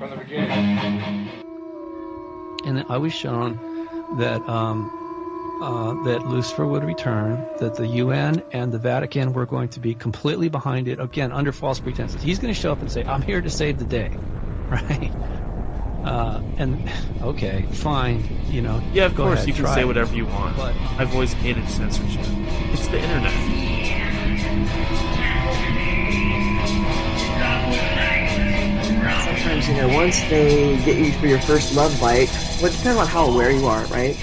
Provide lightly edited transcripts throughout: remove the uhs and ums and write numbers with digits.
from the beginning. And I was shown that that Lucifer would return, that the UN and the Vatican were going to be completely behind it, again, under false pretenses. He's going to show up and say, I'm here to save the day, right? And, okay, fine, you know. Yeah, of course, ahead, you can say whatever you want. But I've always hated censorship. It's the internet. Sometimes, you know, once they get you for your first love bite, well, it depends on how aware you are, right?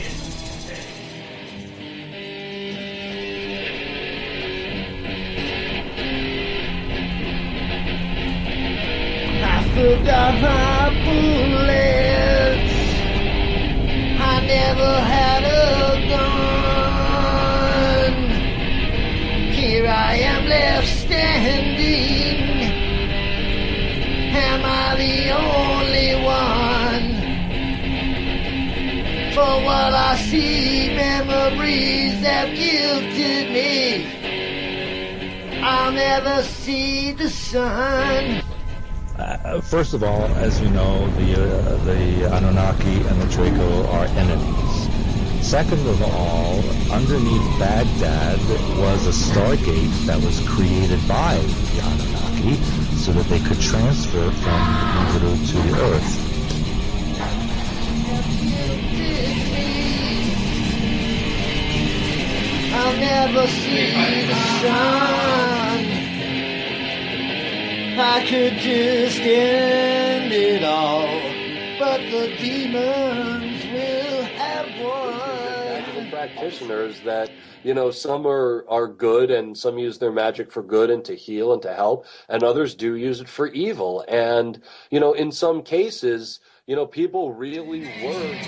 I forgot my bullets. I never had a gun. Here I am left standing. Am I the only one? For what I see, memories have guilted me. I'll never see the sun. First of all, as you know, the Anunnaki and the Draco are enemies. Second of all, underneath Baghdad was a stargate that was created by the Anunnaki so that they could transfer from Jupiter to the Earth. I'll never see the sun. I could just end it all, but the demons will have won. Practitioners that, you know, some are good and some use their magic for good and to heal and to help, and others do use it for evil. And, you know, in some cases, you know, people really were.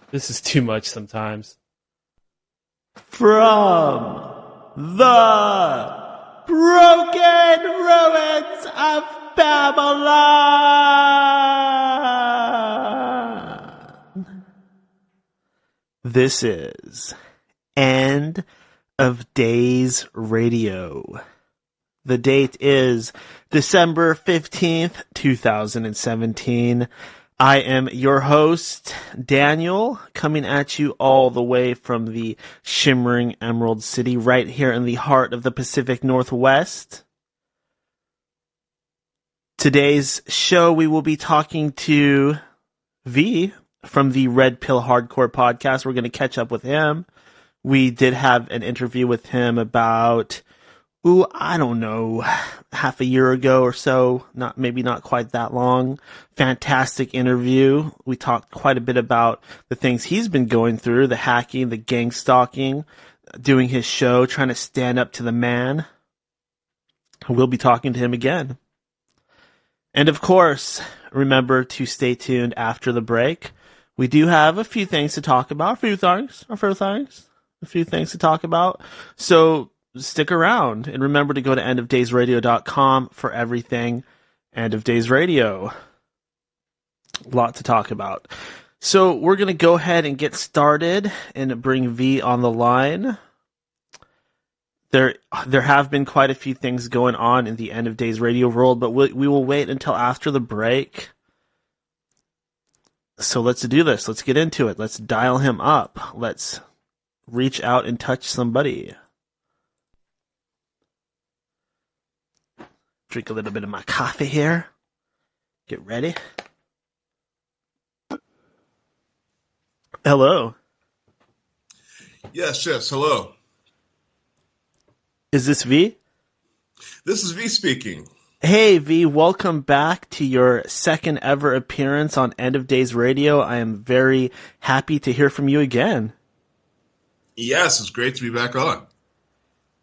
This is too much sometimes. From the broken ruins of Babylon. This is End of Days Radio. The date is December 15th, 2017. I am your host, Daniel, coming at you all the way from the shimmering Emerald City right here in the heart of the Pacific Northwest. Today's show, we will be talking to V from the Red Pill Hardcore podcast. We're going to catch up with him. We did have an interview with him about, I don't know, half a year ago or so, maybe not quite that long. Fantastic interview. We talked quite a bit about the things he's been going through, the hacking, the gangstalking, doing his show, trying to stand up to the man. We'll be talking to him again. And of course, remember to stay tuned after the break. We do have a few things to talk about, a few things to talk about. So stick around and remember to go to endofdaysradio.com for everything End of Days Radio. A lot to talk about. So we're going to go ahead and get started and bring V on the line. There have been quite a few things going on in the End of Days Radio world, but we will wait until after the break. So let's do this. Let's get into it. Let's dial him up. Let's reach out and touch somebody. Drink a little bit of my coffee here. Get ready. Hello. Yes, hello. Is this V? This is V speaking. Hey V, welcome back to your second ever appearance on End of Days Radio. I am very happy to hear from you again. Yes, it's great to be back on.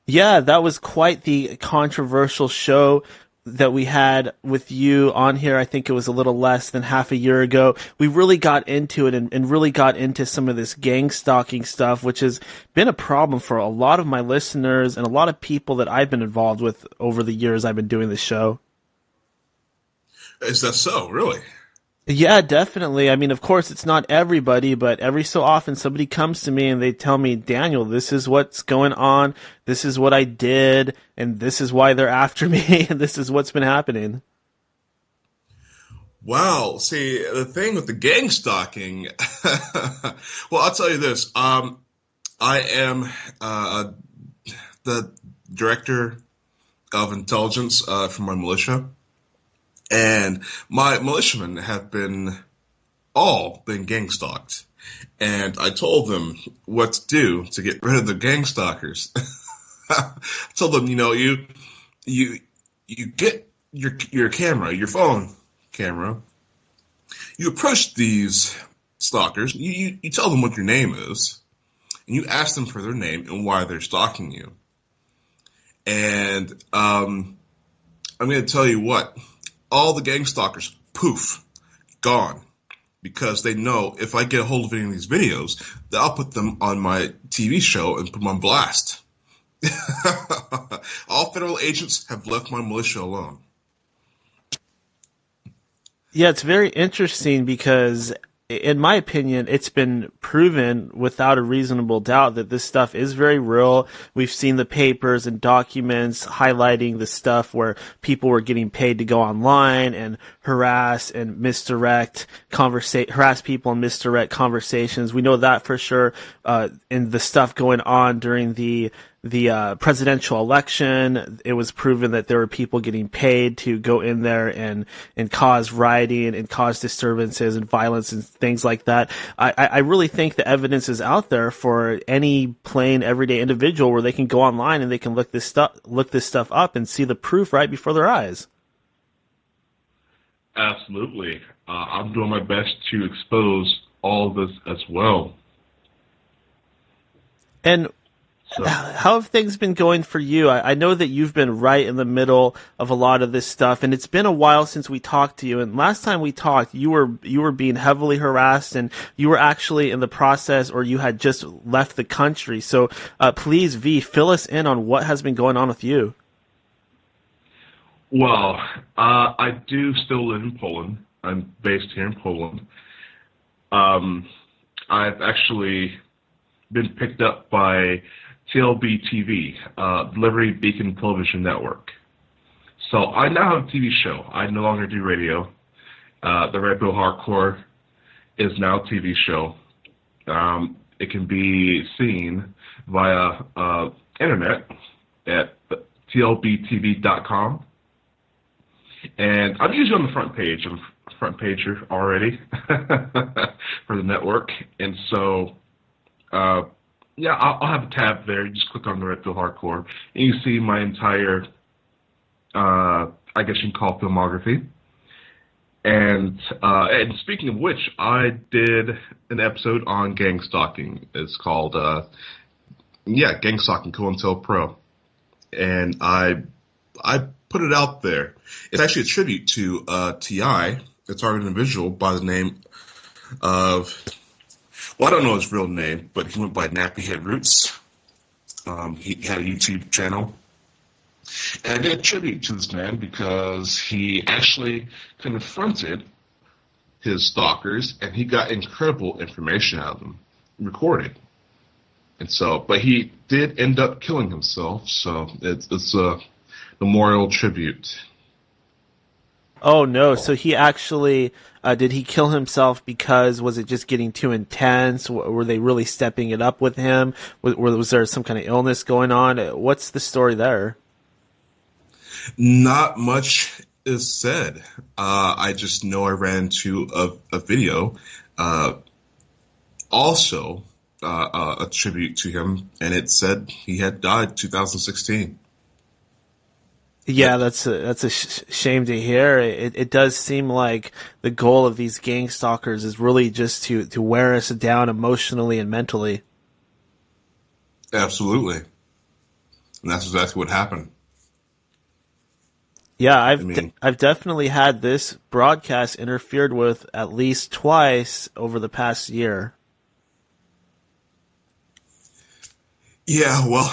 Yeah, that was quite the controversial show that we had with you on here. I think it was a little less than half a year ago. We really got into it and really got into some of this gang stalking stuff, which has been a problem for a lot of my listeners and a lot of people that I've been involved with over the years I've been doing this show. Is that so? Really? Yeah, definitely. I mean, of course, it's not everybody, but every so often somebody comes to me and they tell me, Daniel, this is what's going on. This is what I did. And this is why they're after me. And this is what's been happening. Wow. See, the thing with the gang stalking, well, I'll tell you this. I am the director of intelligence for my militia, and my militiamen have all been gang stalked. And I told them what to do to get rid of the gang stalkers. I told them, you get your camera, your phone camera. You approach these stalkers. You tell them what your name is, and you ask them for their name and why they're stalking you. And I'm going to tell you what, all the gang stalkers, poof, gone. Because they know if I get a hold of any of these videos, that I'll put them on my TV show and put them on blast. All federal agents have left my militia alone. Yeah, it's very interesting because, in my opinion, it's been proven without a reasonable doubt that this stuff is very real. We've seen the papers and documents highlighting the stuff where people were getting paid to go online and harass and misdirect harass people and misdirect conversations. We know that for sure. In the stuff going on during the presidential election, it was proven that there were people getting paid to go in there and cause rioting and cause disturbances and violence and things like that. I really think the evidence is out there for any plain everyday individual where they can go online and they can look this stuff up and see the proof right before their eyes. Absolutely. I'm doing my best to expose all of this as well. And how have things been going for you? I know that you've been right in the middle of a lot of this stuff, and it's been a while since we talked to you. And last time we talked, you were being heavily harassed, and you were actually in the process, or you had just left the country. So please, V, fill us in on what has been going on with you. Well, I do still live in Poland. I'm based here in Poland. I've actually been picked up by TLB TV, Liberty Beacon Television Network. So I now have a TV show. I no longer do radio. The Red Pill Hardcore is now a TV show. It can be seen via internet at tlbtv.com. And I'm usually on the front page. I'm a front pager already for the network. And so yeah, I'll have a tab there. You just click on the Red Pill Hardcore, and you see my entire, I guess you can call it filmography. And speaking of which, I did an episode on gang stalking. It's called, Gang Stalking COINTELPRO. And I put it out there. It's actually a tribute to T.I. It's an individual by the name of... Well, I don't know his real name, but he went by Nappyhead Roots. He had a YouTube channel. And I did a tribute to this man because he actually confronted his stalkers, and he got incredible information out of them, recorded. And so, but he did end up killing himself, so it's a memorial tribute. Oh no! So he actually did he kill himself because was it just getting too intense? Were they really stepping it up with him? Was there some kind of illness going on? What's the story there? Not much is said. I just know I ran into a video, also a tribute to him, and it said he had died 2016. Yeah, that's a shame to hear. It does seem like the goal of these gang stalkers is really just to wear us down emotionally and mentally. Absolutely. And that's exactly what happened. Yeah, I've definitely had this broadcast interfered with at least twice over the past year. Yeah, well,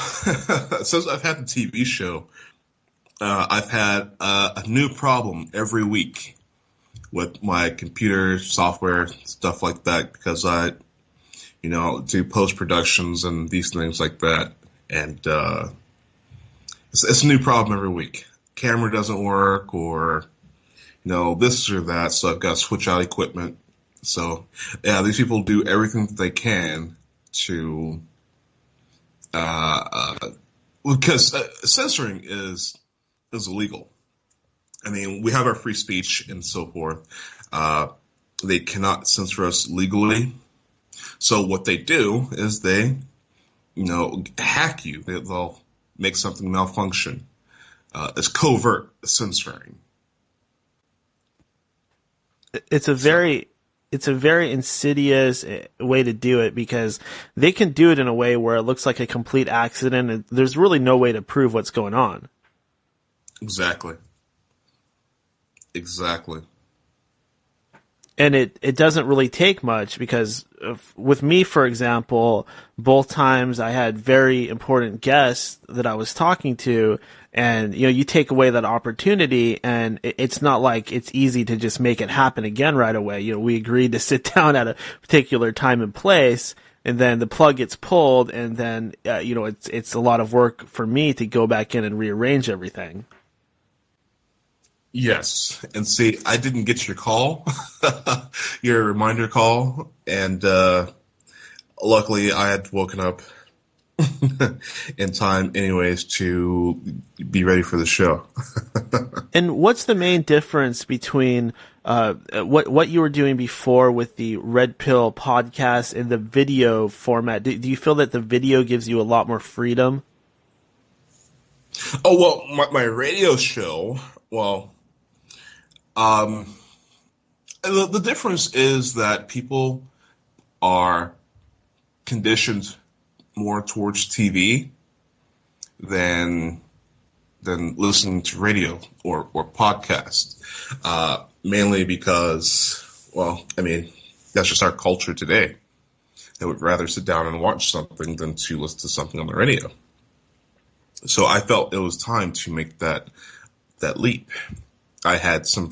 since I've had the TV show, I've had a new problem every week. with my computer software, stuff like that, because I, do post productions and these things like that. And it's a new problem every week. Camera doesn't work, or this or that, so I've got to switch out equipment. So yeah, these people do everything that they can to because censoring is illegal. I mean, we have our free speech and so forth. They cannot censor us legally. So what they do is they, hack you. They'll make something malfunction. It's covert censoring. It's a very insidious way to do it, because they can do it in a way where it looks like a complete accident and there's really no way to prove what's going on. Exactly. And it doesn't really take much, because with me, for example, both times I had very important guests that I was talking to, and you take away that opportunity, and it's not like it's easy to just make it happen again right away. We agreed to sit down at a particular time and place, and then the plug gets pulled, and then it's a lot of work for me to go back in and rearrange everything. Yes, and see, I didn't get your call, your reminder call, and luckily I had woken up in time anyways to be ready for the show. And what's the main difference between what you were doing before with the Red Pill podcast and the video format? Do you feel that the video gives you a lot more freedom? Oh, well, my radio show, the difference is that people are conditioned more towards TV than listening to radio or podcast, mainly because, that's just our culture today. They would rather sit down and watch something than to listen to something on the radio. So I felt it was time to make that leap. I had some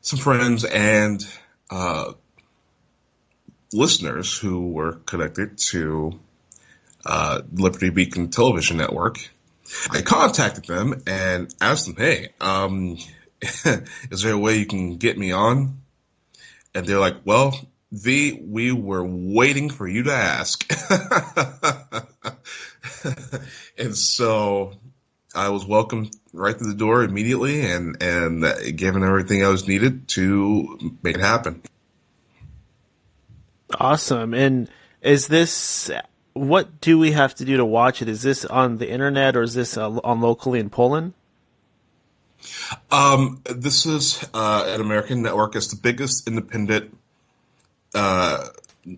friends and listeners who were connected to Liberty Beacon Television Network. I contacted them and asked them, "Hey, is there a way you can get me on?" And they're like, "Well, we were waiting for you to ask." And so I was welcomed right through the door immediately, and given everything I was needed to make it happen. Awesome. And what do we have to do to watch it? Is this on the internet, or is this on locally in Poland? This is an American network. It's the biggest independent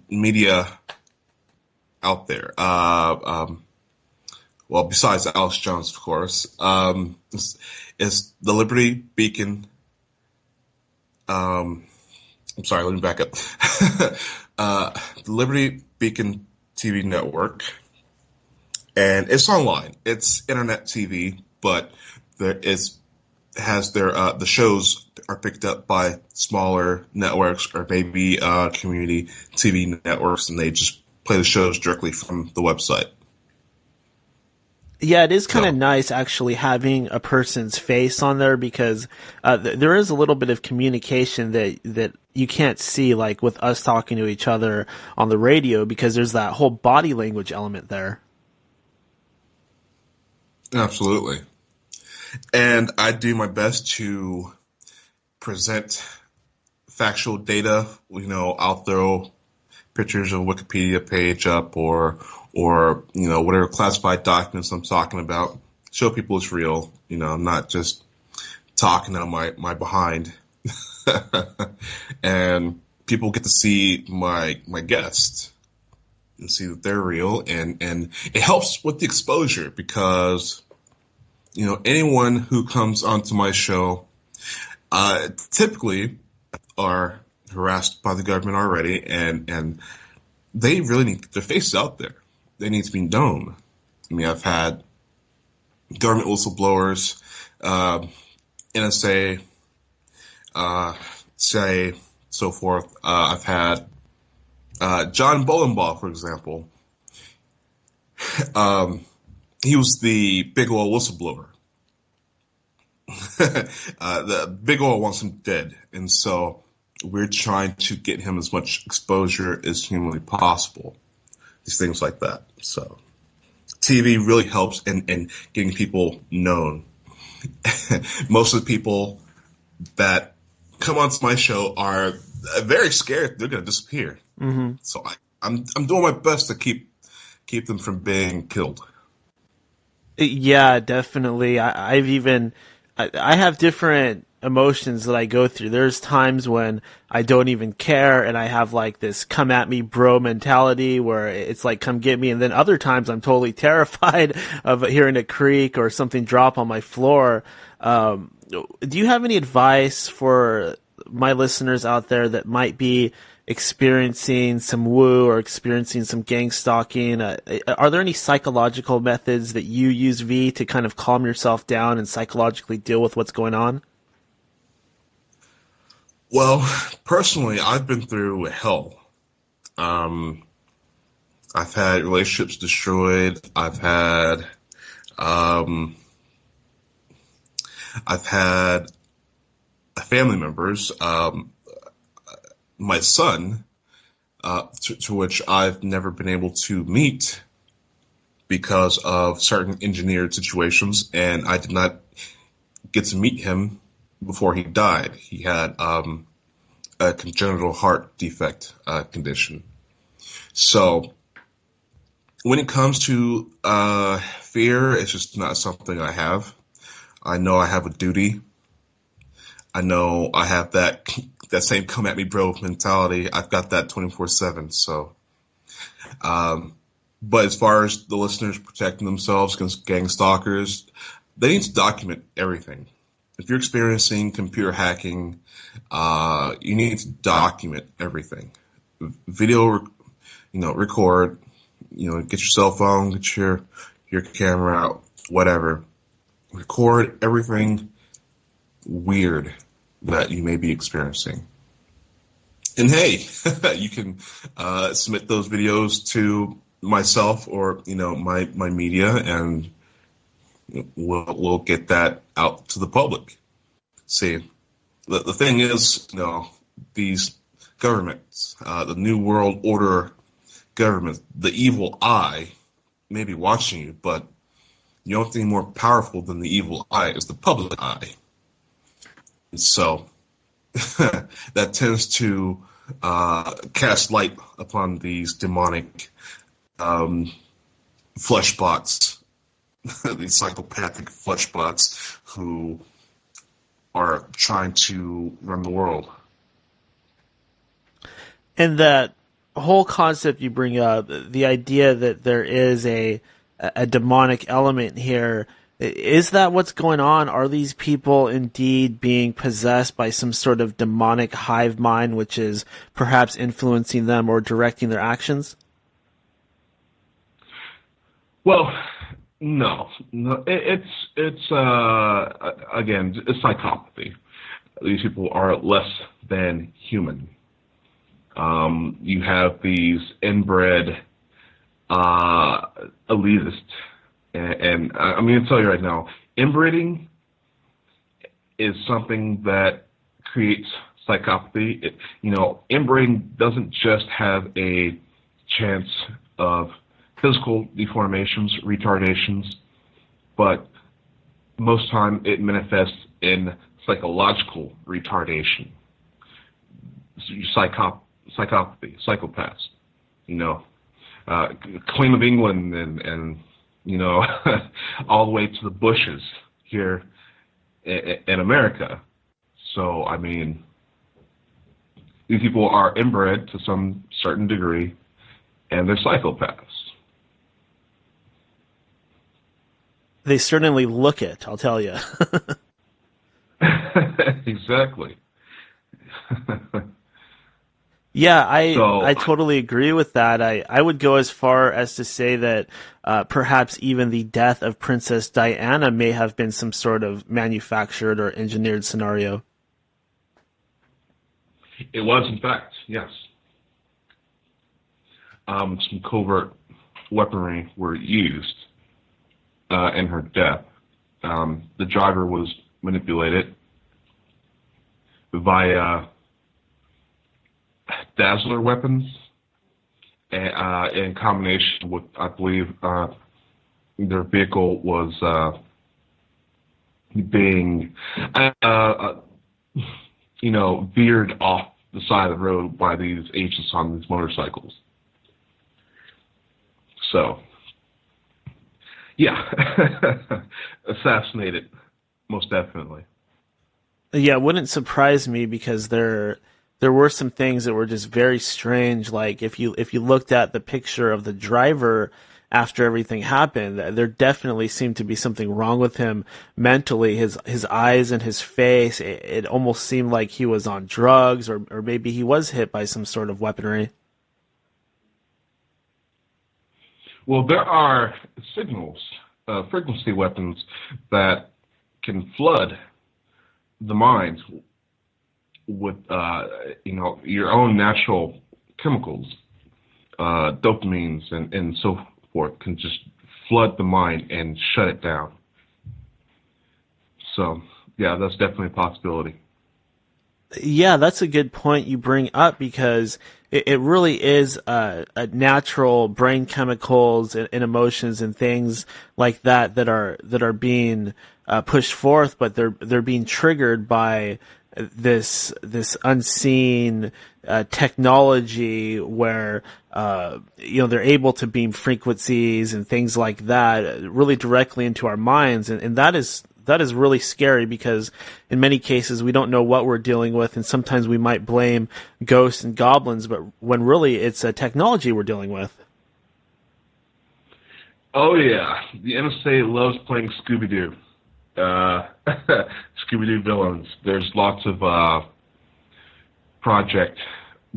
media out there. Besides Alex Jones, of course, is the Liberty Beacon. I'm sorry, let me back up. The Liberty Beacon TV network, and it's online. It's internet TV, but the shows are picked up by smaller networks or maybe community TV networks, and they just play the shows directly from the website. Yeah, it is kind of nice actually having a person's face on there, because there is a little bit of communication that you can't see, like with us talking to each other on the radio, because there's that whole body language element there. Absolutely. And I do my best to present factual data. I'll throw pictures of a Wikipedia page up or whatever classified documents I'm talking about. Show people it's real. I'm not just talking on my behind. And people get to see my guests and see that they're real, and it helps with the exposure, because anyone who comes onto my show typically are harassed by the government already, and they really need their faces out there. They need to be known. I've had government whistleblowers, NSA, say, so forth. I've had John Bolenbaugh, for example. He was the big oil whistleblower. The big oil wants him dead, and so we're trying to get him as much exposure as humanly possible. These things like that. So TV really helps in getting people known. Most of the people that come onto my show are very scared they're going to disappear. Mm-hmm. So I'm doing my best to keep them from being killed. Yeah, definitely. I have different emotions that I go through. There's times when I don't even care and I have like this come at me bro mentality where it's like come get me, and then other times I'm totally terrified of hearing a creak or something drop on my floor. Do you have any advice for my listeners out there that might be experiencing some woo or experiencing some gang stalking? Are there any psychological methods that you use, V, to kind of calm yourself down and psychologically deal with what's going on? Well, personally, I've been through hell. I've had relationships destroyed. I've had family members, my son, to which I've never been able to meet because of certain engineered situations, and I did not get to meet him before he died. He had a congenital heart defect condition. So when it comes to fear, it's just not something I have. I know I have a duty. I know I have that same come at me bro mentality. I've got that 24/7. So, but as far as the listeners protecting themselves against gang stalkers, they need to document everything. If you're experiencing computer hacking, you need to document everything. Video, record. Get your cell phone, get your camera out, whatever. Record everything weird that you may be experiencing. And hey, you can submit those videos to myself or my media, and we'll get that out to the public. See, the thing is, these governments, the New World Order government, the evil eye may be watching you, but the only thing more powerful than the evil eye is the public eye. And so that tends to cast light upon these demonic fleshbots, these psychopathic fleshbots who are trying to run the world. And that whole concept you bring up, the idea that there is a demonic element here, is that what's going on? Are these people indeed being possessed by some sort of demonic hive mind, which is perhaps influencing them or directing their actions? Well, no. It's again, it's psychopathy. These people are less than human. You have these inbred elitists, and I'm going to tell you right now, inbreeding is something that creates psychopathy. Inbreeding doesn't just have a chance of physical deformations, retardations, but most time it manifests in psychological retardation. Psychopathy, psychopaths, Queen of England and all the way to the Bushes here in America. So, these people are inbred to some certain degree, and they're psychopaths. They certainly look it, I'll tell you. Exactly. Yeah, I totally agree with that. I would go as far as to say that perhaps even the death of Princess Diana may have been some sort of manufactured or engineered scenario. It was, in fact, yes. Some covert weaponry were used in her death. The driver was manipulated via dazzler weapons in combination with, I believe, their vehicle was being, veered off the side of the road by these agents on these motorcycles. So, yeah, assassinated, most definitely. Yeah, it wouldn't surprise me because there were some things that were just very strange. Like if you looked at the picture of the driver after everything happened, there definitely seemed to be something wrong with him mentally. His eyes and his face, it almost seemed like he was on drugs, or maybe he was hit by some sort of weaponry. Well, there are signals, frequency weapons that can flood the mind with, your own natural chemicals, dopamines and so forth, can just flood the mind and shut it down. So, yeah, that's definitely a possibility. Yeah, that's a good point you bring up because it really is a natural brain chemicals and emotions and things like that are being pushed forth, but they're being triggered by this unseen technology where they're able to beam frequencies and things like that really directly into our minds, and that is really scary because in many cases we don't know what we're dealing with, and sometimes we might blame ghosts and goblins, but when really it's a technology we're dealing with. Oh yeah, the NSA loves playing Scooby-Doo. Scooby-Doo villains. There's lots of Project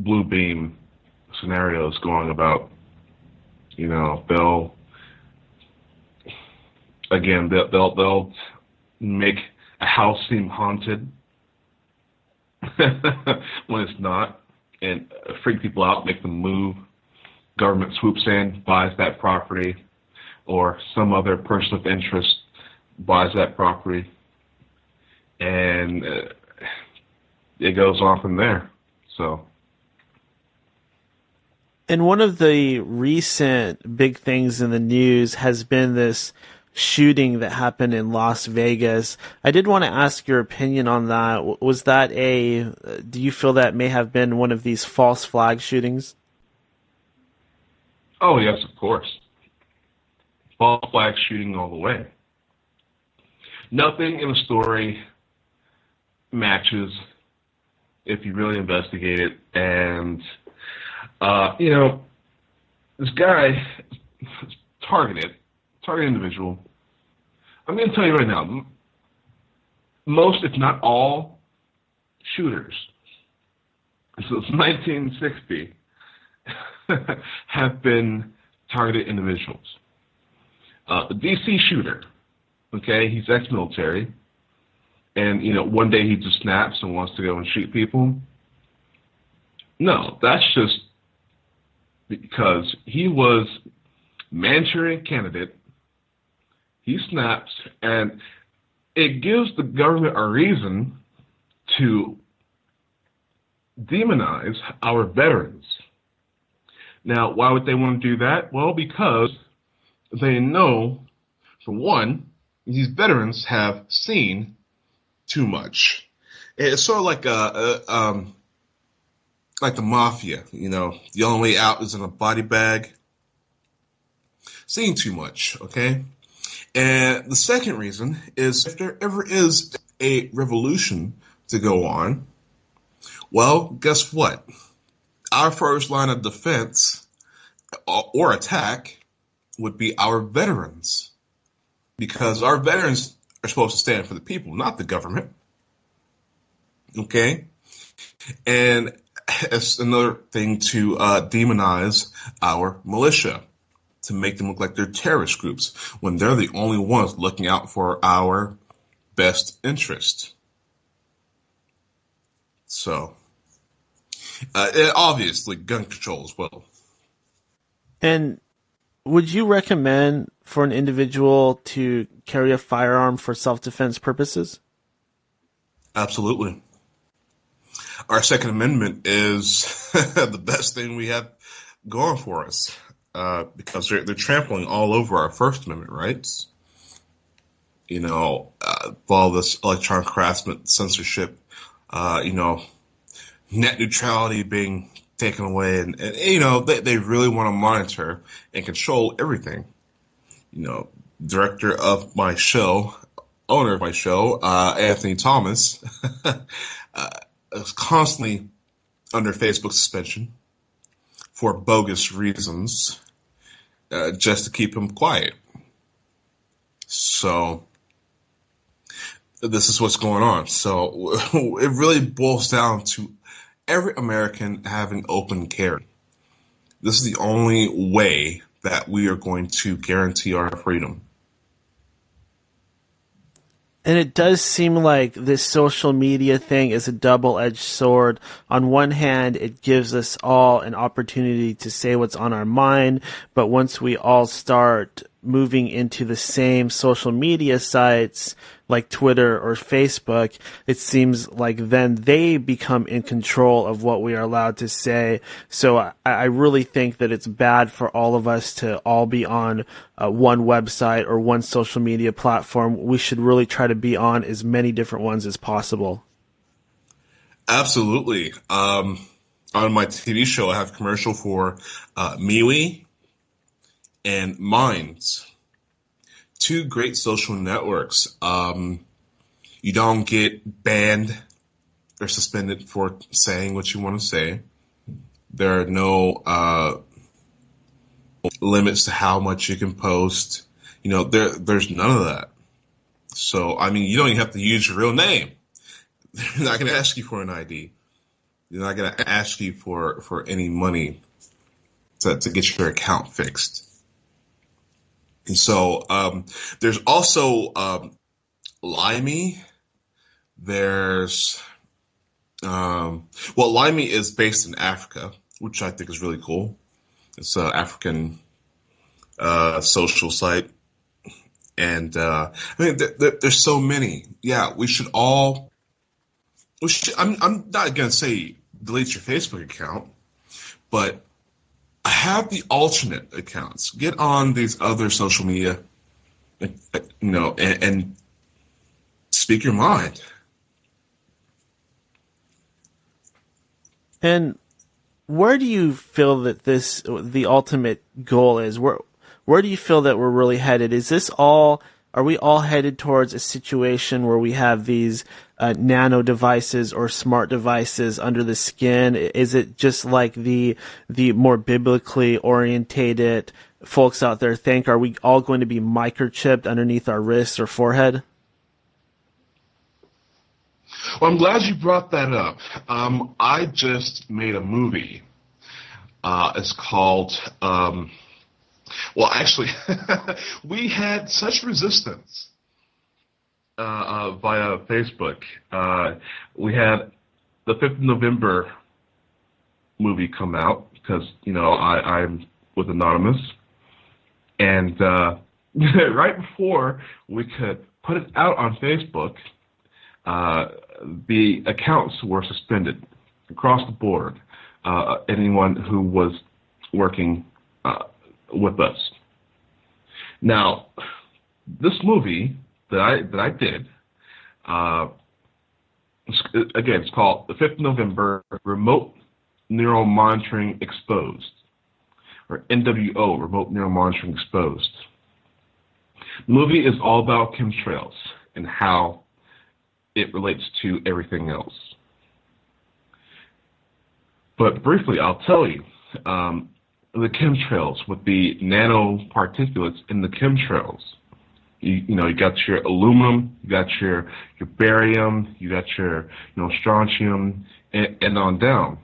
Bluebeam scenarios going about. They'll make a house seem haunted when it's not, and freak people out, make them move. Government swoops in, buys that property, or some other person of interest buys that property, and it goes on from there. So. And one of the recent big things in the news has been this shooting that happened in Las Vegas. I did want to ask your opinion on that. Was that do you feel that may have been one of these false flag shootings? Oh, yes, of course. False flag shooting all the way. Nothing in the story matches if you really investigate it. And, this guy, targeted individual. I'm going to tell you right now, most, if not all, shooters since 1960 have been targeted individuals. The DC shooter, okay, he's ex-military, and, one day he just snaps and wants to go and shoot people. No, that's just because he was Manchurian candidate. He snaps, and it gives the government a reason to demonize our veterans. Now, why would they want to do that? Well, because they know, for one, these veterans have seen too much. It's sort of like like the mafia, the only way out is in a body bag. Seeing too much, okay? And the second reason is if there ever is a revolution to go on, well, guess what? Our first line of defense or attack would be our veterans. Because our veterans are supposed to stand for the people, not the government. Okay? And it's another thing to demonize our militia, to make them look like they're terrorist groups when they're the only ones looking out for our best interest. So, And obviously, gun control as well. And would you recommend for an individual to carry a firearm for self-defense purposes? Absolutely. Our Second Amendment is the best thing we have going for us because they're trampling all over our First Amendment rights. You know, all this electronic harassment, censorship, you know, net neutrality being taken away, and you know, they really want to monitor and control everything. You know, director of my show, owner of my show, Anthony Thomas, is constantly under Facebook suspension for bogus reasons, just to keep him quiet. So this is what's going on. So it really boils down to every American having open carry. This is the only way that we are going to guarantee our freedom. And it does seem like this social media thing is a double-edged sword. On one hand, it gives us all an opportunity to say what's on our mind, but once we all start moving into the same social media sites like Twitter or Facebook, it seems like then they become in control of what we are allowed to say. So I really think that it's bad for all of us to all be on one website or one social media platform. We should really try to be on as many different ones as possible. Absolutely. On my TV show, I have a commercial for MeWe and Minds. Two great social networks. You don't get banned or suspended for saying what you want to say. There are no limits to how much you can post. You know, there's none of that. So, I mean, you don't even have to use your real name. They're not going to ask you for an ID. They're not going to ask you for any money to get your account fixed. And so there's also Limey. There's Limey is based in Africa, which I think is really cool. It's an African social site, and I mean there's so many. Yeah, we should all. I'm not gonna say delete your Facebook account, but have the alternate accounts. Get on these other social media, you know, and speak your mind. And where do you feel that the ultimate goal is? Where do you feel that we're really headed? Are we all headed towards a situation where we have these nano devices or smart devices under the skin? Is it just like the more biblically orientated folks out there think? Are we all going to be microchipped underneath our wrists or forehead? Well, I'm glad you brought that up. I just made a movie. It's called, well, actually, we had such resistance via Facebook. We had the 5th of November movie come out because, you know, I'm with Anonymous. And right before we could put it out on Facebook, the accounts were suspended across the board. Anyone who was working with us. Now, this movie that I did, again, it's called The 5th of November Remote Neural Monitoring Exposed, or NWO, Remote Neural Monitoring Exposed. The movie is all about chemtrails and how it relates to everything else. But briefly, I'll tell you, the chemtrails with the nanoparticulates in the chemtrails. You know, you got your aluminum, you got your barium, you got your strontium, and on down.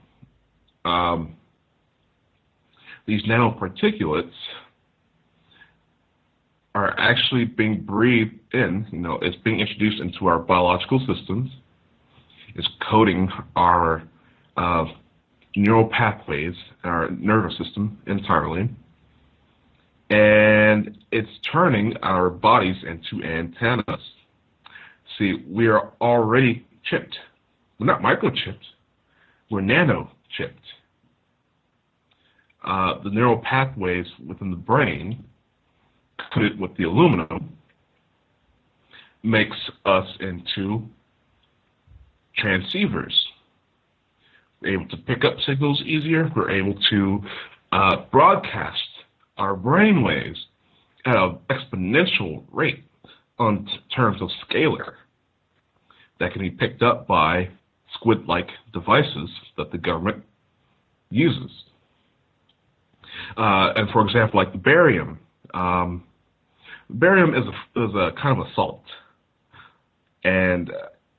These nanoparticulates are actually being breathed in. You know, it's being introduced into our biological systems. It's coating our neural pathways in our nervous system entirely, and it's turning our bodies into antennas. See, we are already chipped. We're not microchipped. We're nanochipped. The neural pathways within the brain, coated with the aluminum, makes us into transceivers. We're able to pick up signals easier. We're able to broadcast our brain waves at an exponential rate on terms of scalar that can be picked up by squid-like devices that the government uses. And for example, like the barium. Barium is a kind of a salt. And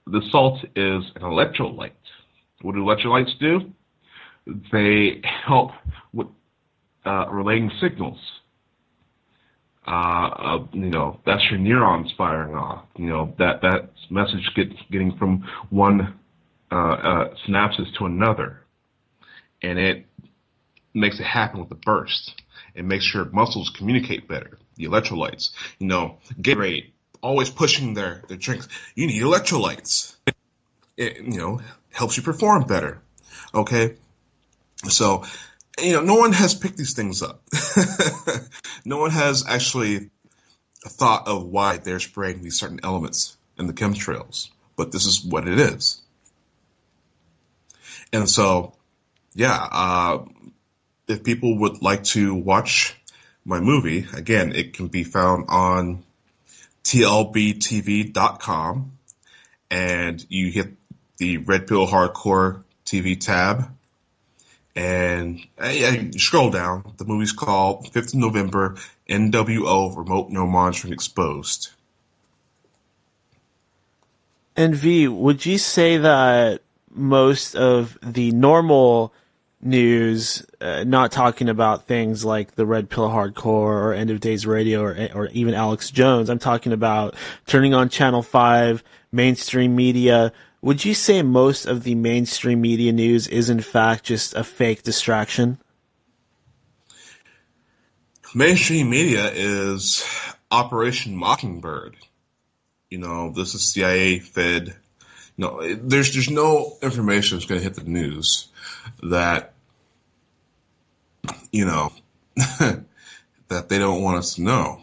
the salt is an electrolyte. What do electrolytes do? They help with relaying signals. That's your neurons firing off. That message getting from one synapses to another. And it makes it happen with a burst. It makes your muscles communicate better. The electrolytes. Gatorade, always pushing their drinks. You need electrolytes. It, helps you perform better. Okay? So, no one has picked these things up. No one has actually thought of why they're spraying these certain elements in the chemtrails. But this is what it is. And so, if people would like to watch my movie, again, it can be found on tlbtv.com, and you hit the Red Pill Hardcore TV tab, and you scroll down. The movie's called 5th of November, NWO Remote No Monitoring Exposed. And V, would you say that most of the normal news, not talking about things like the Red Pill Hardcore or End of Days Radio or even Alex Jones, I'm talking about turning on Channel 5, mainstream media, would you say most of the mainstream media news is in fact just a fake distraction? Mainstream media is Operation Mockingbird. This is CIA fed. There's no information that's going to hit the news that that they don't want us to know.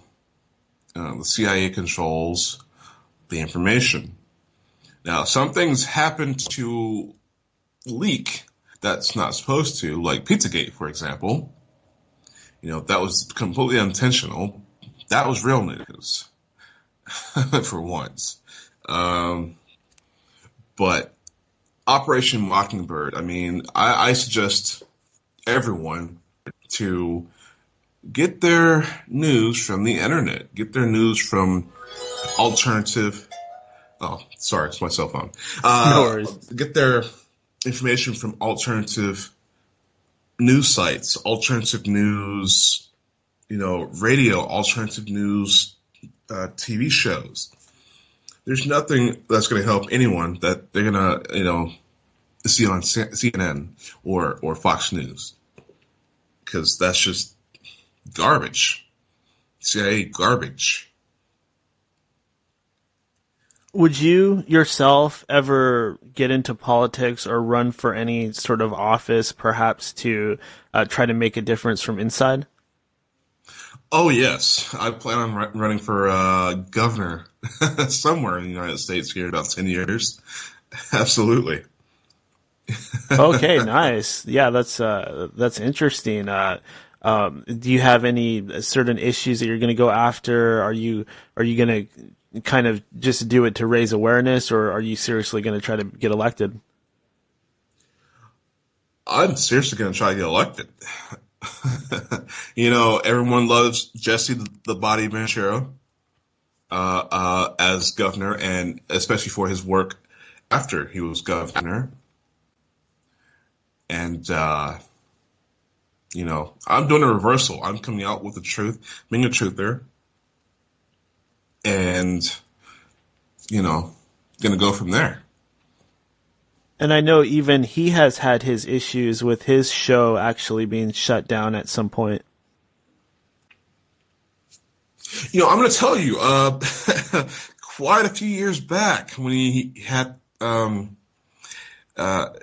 The CIA controls the information. Now, some things happen to leak that's not supposed to, like Pizzagate, for example. That was completely intentional. That was real news, for once. But Operation Mockingbird, I suggest everyone to get their news from the internet. Get their news from alternative. Oh, sorry, it's my cell phone. No worries. Get their information from alternative news sites, alternative news, radio, alternative news, TV shows. There's nothing that's going to help anyone that they're going to, see on CNN or Fox News. Because that's just garbage. CIA garbage. Would you yourself ever get into politics or run for any sort of office, perhaps to try to make a difference from inside? Oh, yes. I plan on running for governor somewhere in the United States here in about 10 years. Absolutely. Okay, nice. Yeah, that's interesting. Do you have any certain issues that you're going to go after? Are you going to kind of just do it to raise awareness, or are you seriously going to try to get elected? I'm seriously going to try to get elected. Everyone loves Jesse the Body Ventura as governor, and especially for his work after he was governor. And, I'm doing a reversal. I'm coming out with the truth, being a truther, and, going to go from there. And I know even he has had his issues with his show actually being shut down at some point. I'm going to tell you, quite a few years back when he had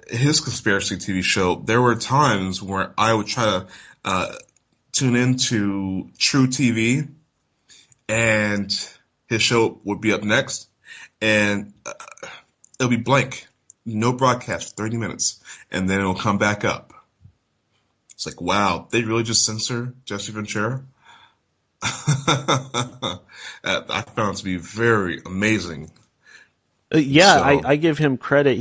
his conspiracy TV show, there were times where I would try to tune into True TV, and his show would be up next, and it'll be blank. No broadcast for 30 minutes, and then it'll come back up. It's like, wow, they really just censor Jesse Ventura? I found it to be very amazing. I give him credit.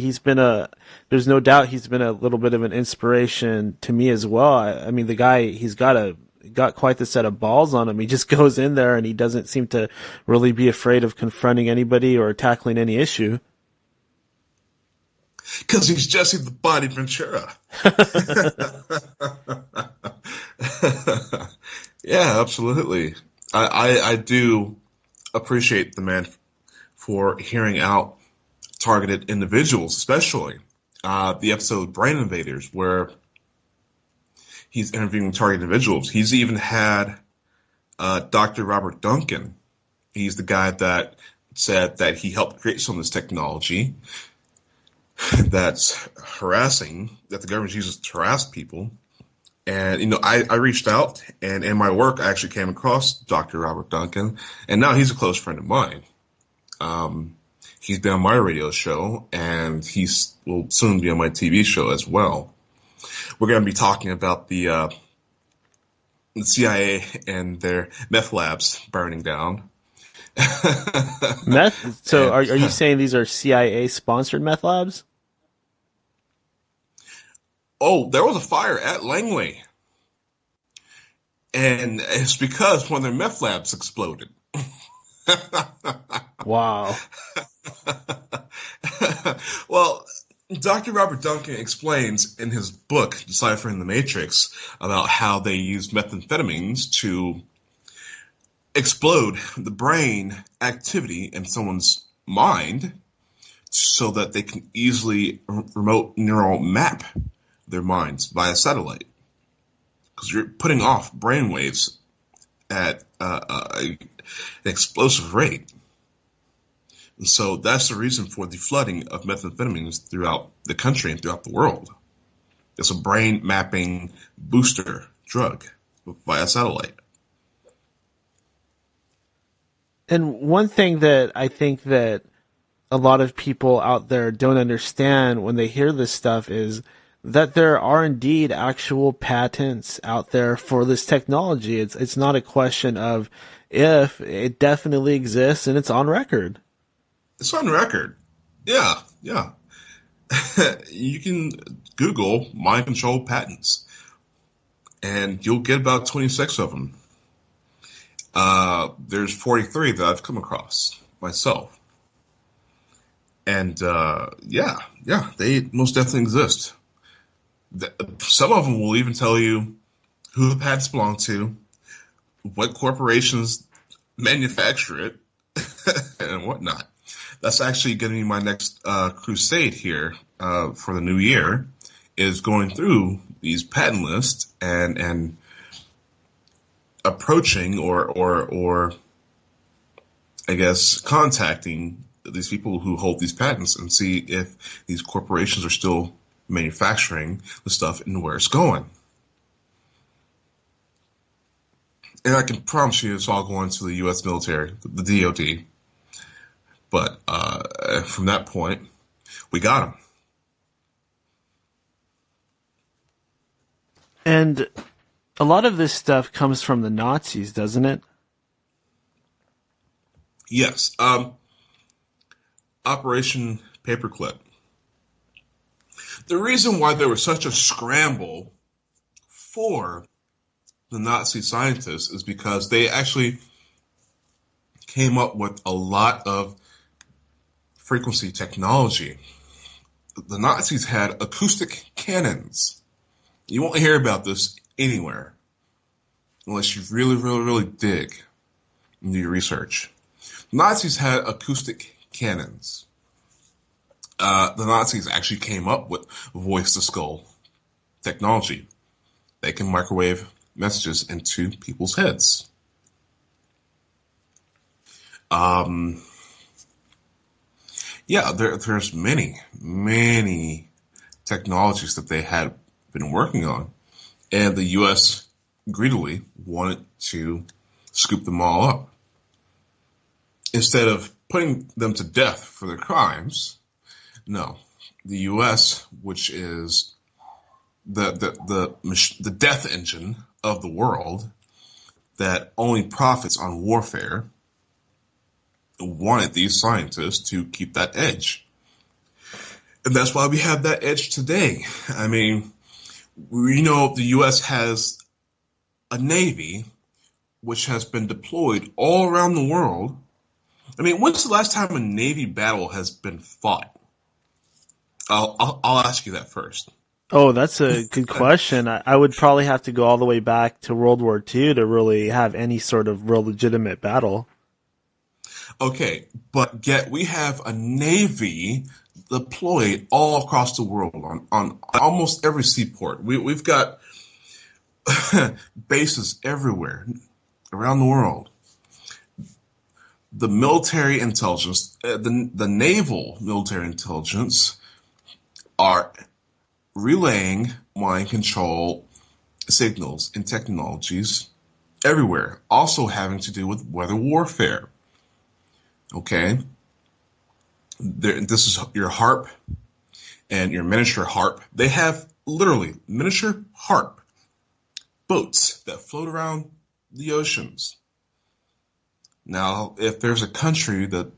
There's no doubt he's been a little bit of an inspiration to me as well. I mean, the guy, he's got quite the set of balls on him. He just goes in there and he doesn't seem to really be afraid of confronting anybody or tackling any issue. Because he's Jesse the Body Ventura. Yeah, absolutely. I do appreciate the man for hearing out targeted individuals, especially the episode Brain Invaders, where he's interviewing targeted individuals. He's even had Dr. Robert Duncan. He's the guy that said that he helped create some of this technology that's harassing, that the government uses to harass people. And, I reached out, and in my work, I actually came across Dr. Robert Duncan, and now he's a close friend of mine. He's been on my radio show, and will soon be on my TV show as well. We're going to be talking about the CIA and their meth labs burning down. Meth? So are you saying these are CIA-sponsored meth labs? Oh, there was a fire at Langley. And it's because one of their meth labs exploded. Wow. Well, Dr. Robert Duncan explains in his book, Deciphering the Matrix, about how they use methamphetamines to explode the brain activity in someone's mind so that they can easily remote neural map their minds via satellite. Because you're putting off brain waves at an explosive rate. And so that's the reason for the flooding of methamphetamines throughout the country and throughout the world. It's a brain mapping booster drug via satellite. And one thing that I think that a lot of people out there don't understand when they hear this stuff is that there are indeed actual patents out there for this technology. It's not a question of if, it definitely exists and it's on record. It's on record. Yeah. You can Google mind control patents, and you'll get about 26 of them. There's 43 that I've come across myself. And they most definitely exist. Some of them will even tell you who the patents belong to, what corporations manufacture it, and whatnot. That's actually going to be my next crusade here for the new year, is going through these patent lists and approaching or I guess contacting these people who hold these patents and see if these corporations are still manufacturing the stuff and where it's going. And I can promise you it's all going to the U.S. military, the DOD. But from that point, we got them. And a lot of this stuff comes from the Nazis, doesn't it? Yes. Operation Paperclip. The reason why there was such a scramble for the Nazi scientists is because they actually came up with a lot of frequency technology. The Nazis had acoustic cannons. You won't hear about this anywhere unless you really, really, really dig and do your research. Nazis had acoustic cannons. the Nazis actually came up with voice-to-skull technology. They can microwave messages into people's heads. There's many technologies that they had been working on, and the U.S. greedily wanted to scoop them all up. Instead of putting them to death for their crimes, no, the U.S., which is the death engine of the world that only profits on warfare, wanted these scientists to keep that edge. And that's why we have that edge today. I mean, we know the U.S. has a Navy which has been deployed all around the world. I mean, when's the last time a Navy battle has been fought? I'll ask you that first. Oh, that's a good question. I would probably have to go all the way back to World War II to really have any sort of real legitimate battle. Okay, but yet we have a Navy deployed all across the world on almost every seaport. We've got bases everywhere around the world. The military intelligence, the naval military intelligence, are relaying mind control signals and technologies everywhere, also having to do with weather warfare. Okay, this is your HARP and your miniature HARP. They have literally miniature HARP boats that float around the oceans. Now, if there's a country that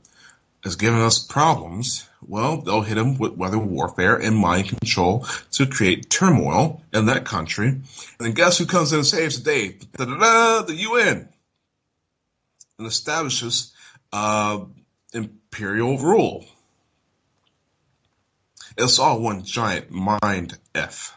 is giving us problems, well, they'll hit them with weather warfare and mind control to create turmoil in that country. And then guess who comes in and saves the day? The UN. And establishes imperial rule. It's all one giant mind F.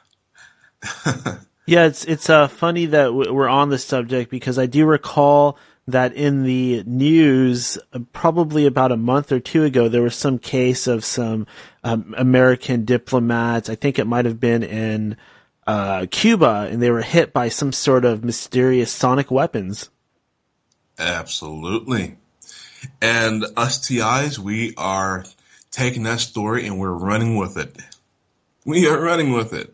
Yeah, it's funny that we're on this subject because I do recall that in the news, probably about a month or two ago, there was some case of some American diplomats. I think it might have been in Cuba, and they were hit by some sort of mysterious sonic weapons. Absolutely. And us TIs, we are taking that story and we're running with it. We are running with it.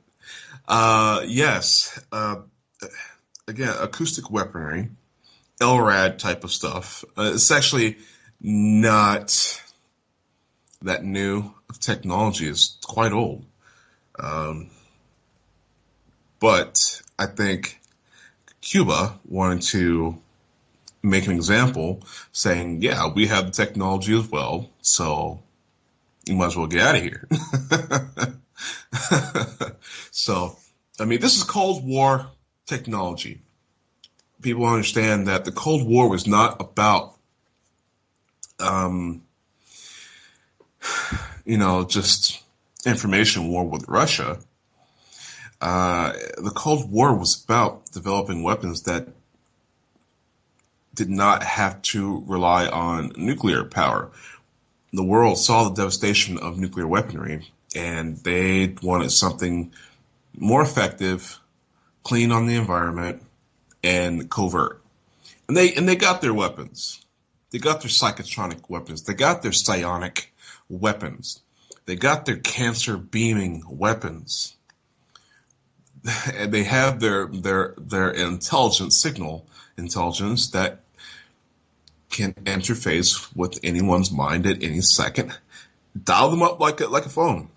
Yes. Again, acoustic weaponry, LRAD type of stuff. It's actually not that new of technology. It's quite old. But I think Cuba wanted to make an example saying, yeah, we have the technology as well, so you might as well get out of here. So, I mean, this is Cold War technology. People understand that the Cold War was not about, just information war with Russia. The Cold War was about developing weapons that did not have to rely on nuclear power. The world saw the devastation of nuclear weaponry, and they wanted something more effective, clean on the environment, and covert. And they got their weapons. They got their psychotronic weapons. They got their psionic weapons. They got their cancer beaming weapons. And they have their intelligence that can interface with anyone's mind at any second. Dial them up like a phone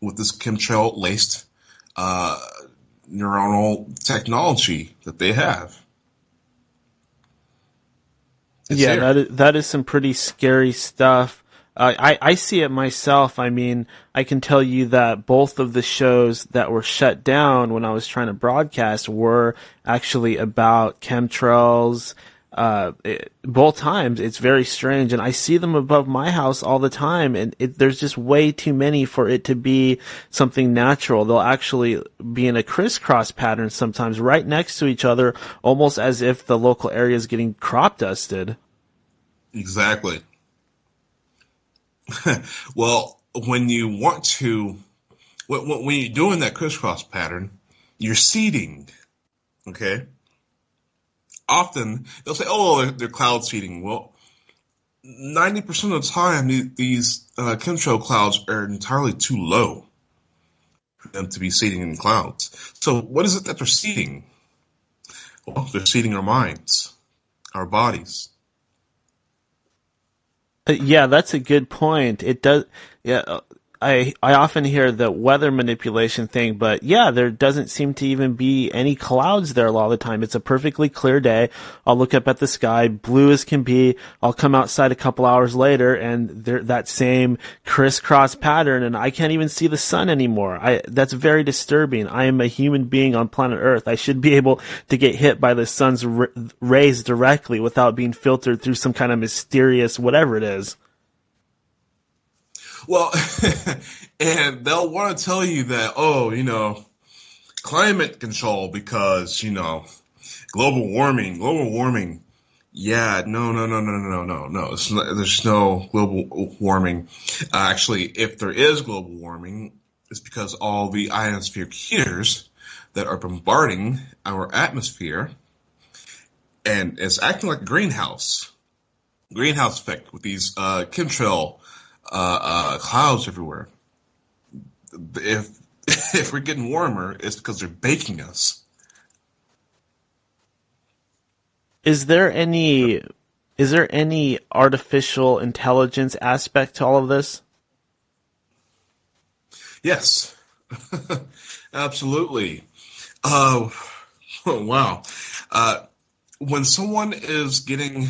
with this chemtrail laced neuronal technology that they have. That is some pretty scary stuff. I see it myself. I mean, I can tell you that both of the shows that were shut down when I was trying to broadcast were actually about chemtrails. Both times, it's very strange, and I see them above my house all the time, and there's just way too many for it to be something natural. They'll actually be in a crisscross pattern sometimes, right next to each other, almost as if the local area is getting crop dusted. Exactly. Well, when you want to, when you're doing that crisscross pattern, you're seeding, okay? Often they'll say, "Oh, they're cloud seeding." Well, 90% of the time, these chemtrail clouds are entirely too low for them to be seeding in clouds. So, what is it that they're seeding? Well, they're seeding our minds, our bodies. Yeah, that's a good point. It does. Yeah, I often hear the weather manipulation thing, but yeah, there doesn't seem to even be any clouds there a lot of the time. It's a perfectly clear day. I'll look up at the sky, blue as can be. I'll come outside a couple hours later, and that same crisscross pattern, and I can't even see the sun anymore. That's very disturbing. I am a human being on planet Earth. I should be able to get hit by the sun's rays directly without being filtered through some kind of mysterious whatever it is. Well, and they'll want to tell you that, climate control because, global warming. Yeah, no. There's no global warming. Actually, if there is global warming, it's because all the ionospheric heaters that are bombarding our atmosphere, and it's acting like a greenhouse effect with these chemtrail clouds everywhere. If we're getting warmer, it's because they're baking us. Is there any artificial intelligence aspect to all of this? Yes, absolutely. Oh, wow. When someone is getting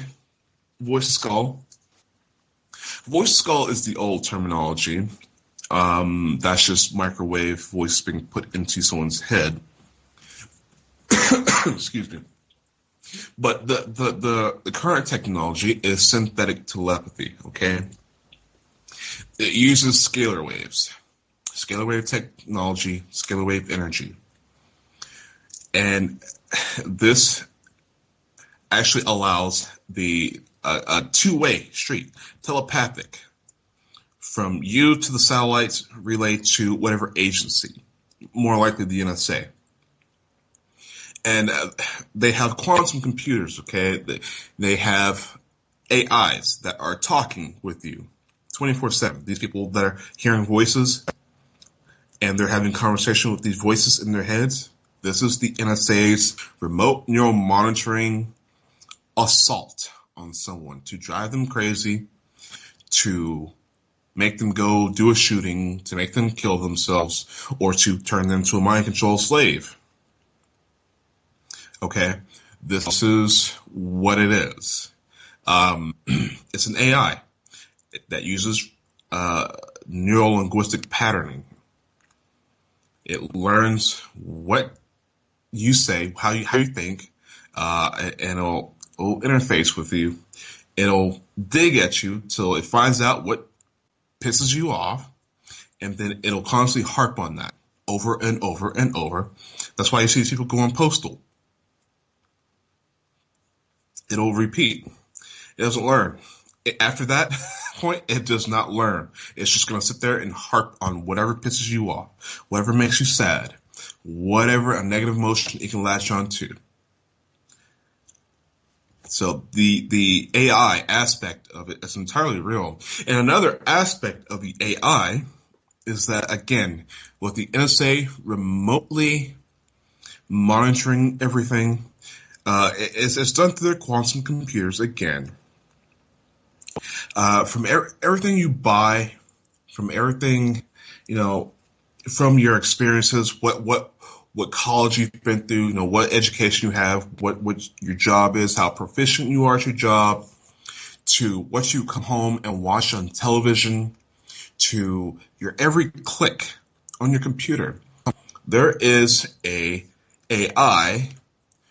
voice skull is the old terminology. That's just microwave voice being put into someone's head. Excuse me. But the current technology is synthetic telepathy, okay? It uses scalar waves. Scalar wave technology, scalar wave energy. And this actually allows a two-way street, telepathic, from you to the satellites relay to whatever agency, more likely the NSA. And they have quantum computers, okay? They have AIs that are talking with you 24/7. These people that are hearing voices and they're having conversation with these voices in their heads. This is the NSA's remote neural monitoring assault on someone to drive them crazy, to make them go do a shooting, to make them kill themselves, or to turn them to a mind control slave. Okay, this is what it is. It's an AI that uses neuro-linguistic patterning. It learns what you say, how you think, and it'll interface with you. It'll dig at you till it finds out what pisses you off, and then it'll constantly harp on that over and over and over. That's why you see people go on postal. It'll repeat. It doesn't learn. After that point, it does not learn. It's just going to sit there and harp on whatever pisses you off, whatever makes you sad, whatever a negative emotion it can latch on to. So the AI aspect of it is entirely real. And another aspect of the AI is that, again, with the NSA remotely monitoring everything, it's done through their quantum computers again. From everything you buy, from everything, from your experiences, what college you've been through, what education you have, what your job is, how proficient you are at your job, to what you come home and watch on television, to your every click on your computer. There is a AI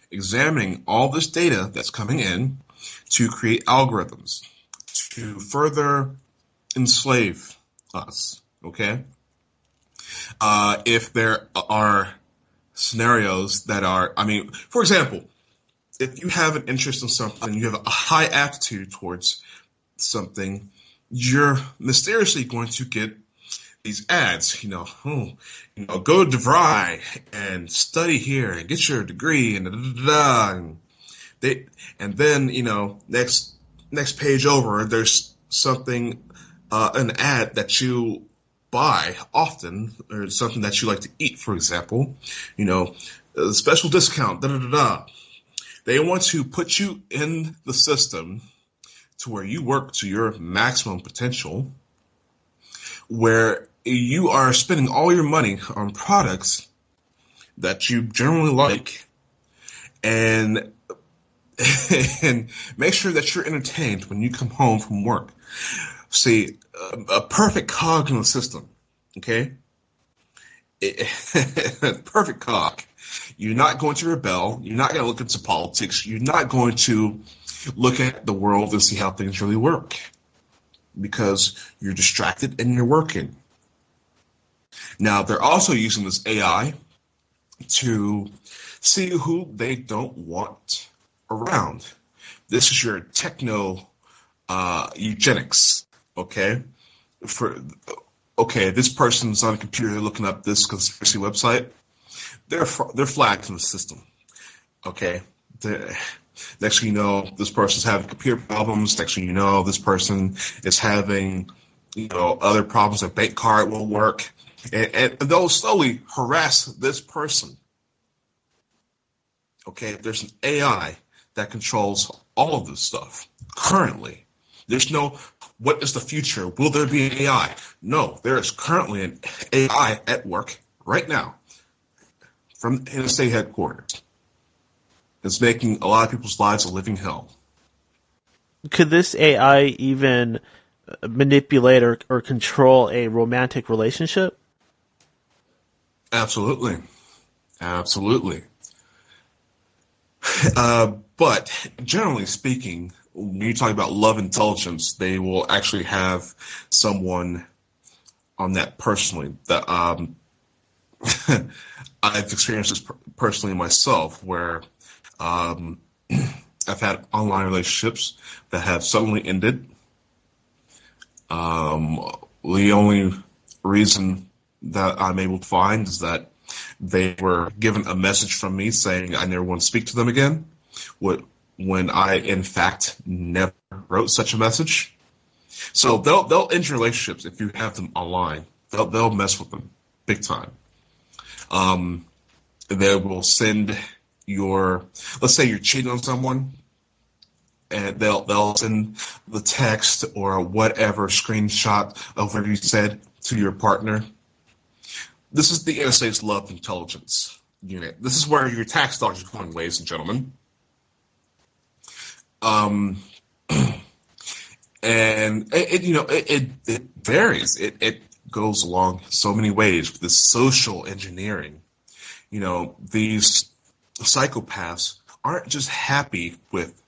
examining all this data that's coming in to create algorithms to further enslave us, okay? If there are scenarios that are, for example, if you have an interest in something, you have a high aptitude towards something, you're mysteriously going to get these ads, go to DeVry and study here and get your degree and da da da da. And then next page over, there's something, an ad that you buy often, or something that you like to eat, for example, a special discount, da da da da. They want to put you in the system to where you work to your maximum potential, where you are spending all your money on products that you generally like, and make sure that you're entertained when you come home from work. See, a perfect cog in the system, okay? Perfect cog. You're not going to rebel. You're not going to look into politics. You're not going to look at the world and see how things really work, because you're distracted and you're working. Now, they're also using this AI to see who they don't want around. This is your techno eugenics, okay? This person's on a computer looking up this conspiracy website. They're flagged in the system, okay? Next thing you know, this person's having computer problems. Next thing you know, this person is having, other problems. A bank card won't work. And they'll slowly harass this person. Okay, there's an AI that controls all of this stuff currently. There's no, what is the future? Will there be an AI? No, there is currently an AI at work right now from NSA headquarters. It's making a lot of people's lives a living hell. Could this AI even manipulate or control a romantic relationship? Absolutely. But generally speaking, when you talk about love intelligence, they will actually have someone on that personally. That I've experienced this personally myself, where I've had online relationships that have suddenly ended. The only reason that I'm able to find is that they were given a message from me saying I never want to speak to them again, when I, in fact, never wrote such a message. So they'll end your relationships if you have them online. They'll mess with them big time. They will send let's say you're cheating on someone, and they'll send the text or whatever screenshot of what you said to your partner. This is the NSA's love intelligence unit. This is where your tax dollars are going, ladies and gentlemen. And it varies. It goes along so many ways with this social engineering. These psychopaths aren't just happy with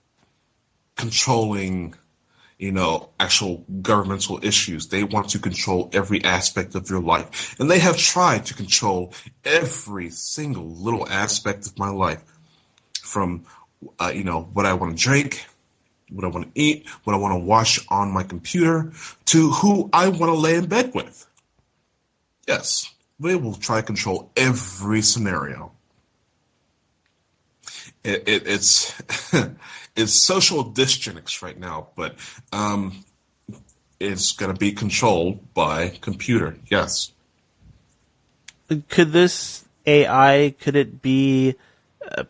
controlling, actual governmental issues. They want to control every aspect of your life. And they have tried to control every single little aspect of my life, from, what I want to drink, what I want to eat, what I want to watch on my computer, to who I want to lay in bed with. Yes, they will try to control every scenario. It's it's social dysgenics right now, but it's going to be controlled by computer. Yes. Could this AI, could it be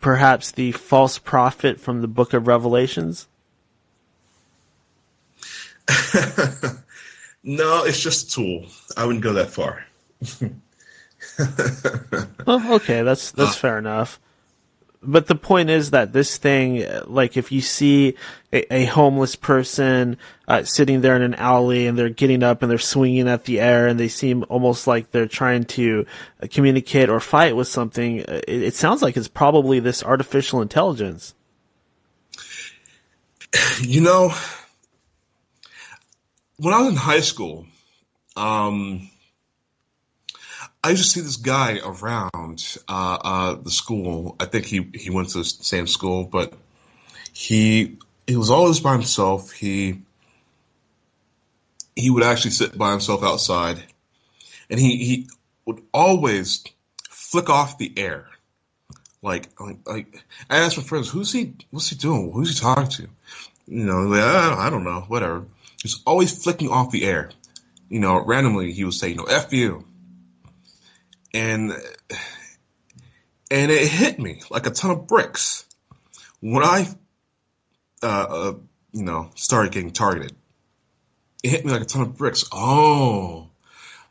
perhaps the false prophet from the Book of Revelations? No, it's just a tool. I wouldn't go that far. Well, okay, that's fair enough. But the point is that this thing, like if you see a homeless person sitting there in an alley and they're getting up and they're swinging at the air and they seem almost like they're trying to communicate or fight with something, it sounds like it's probably this artificial intelligence. When I was in high school, I used to see this guy around the school. I think he went to the same school, but he was always by himself. He would actually sit by himself outside, and he would always flick off the air. Like I asked my friends, what's he doing? Who's he talking to? Like, I don't know, whatever. He's always flicking off the air. Randomly he would say, F you. And it hit me like a ton of bricks when I, started getting targeted. It hit me like a ton of bricks. Oh,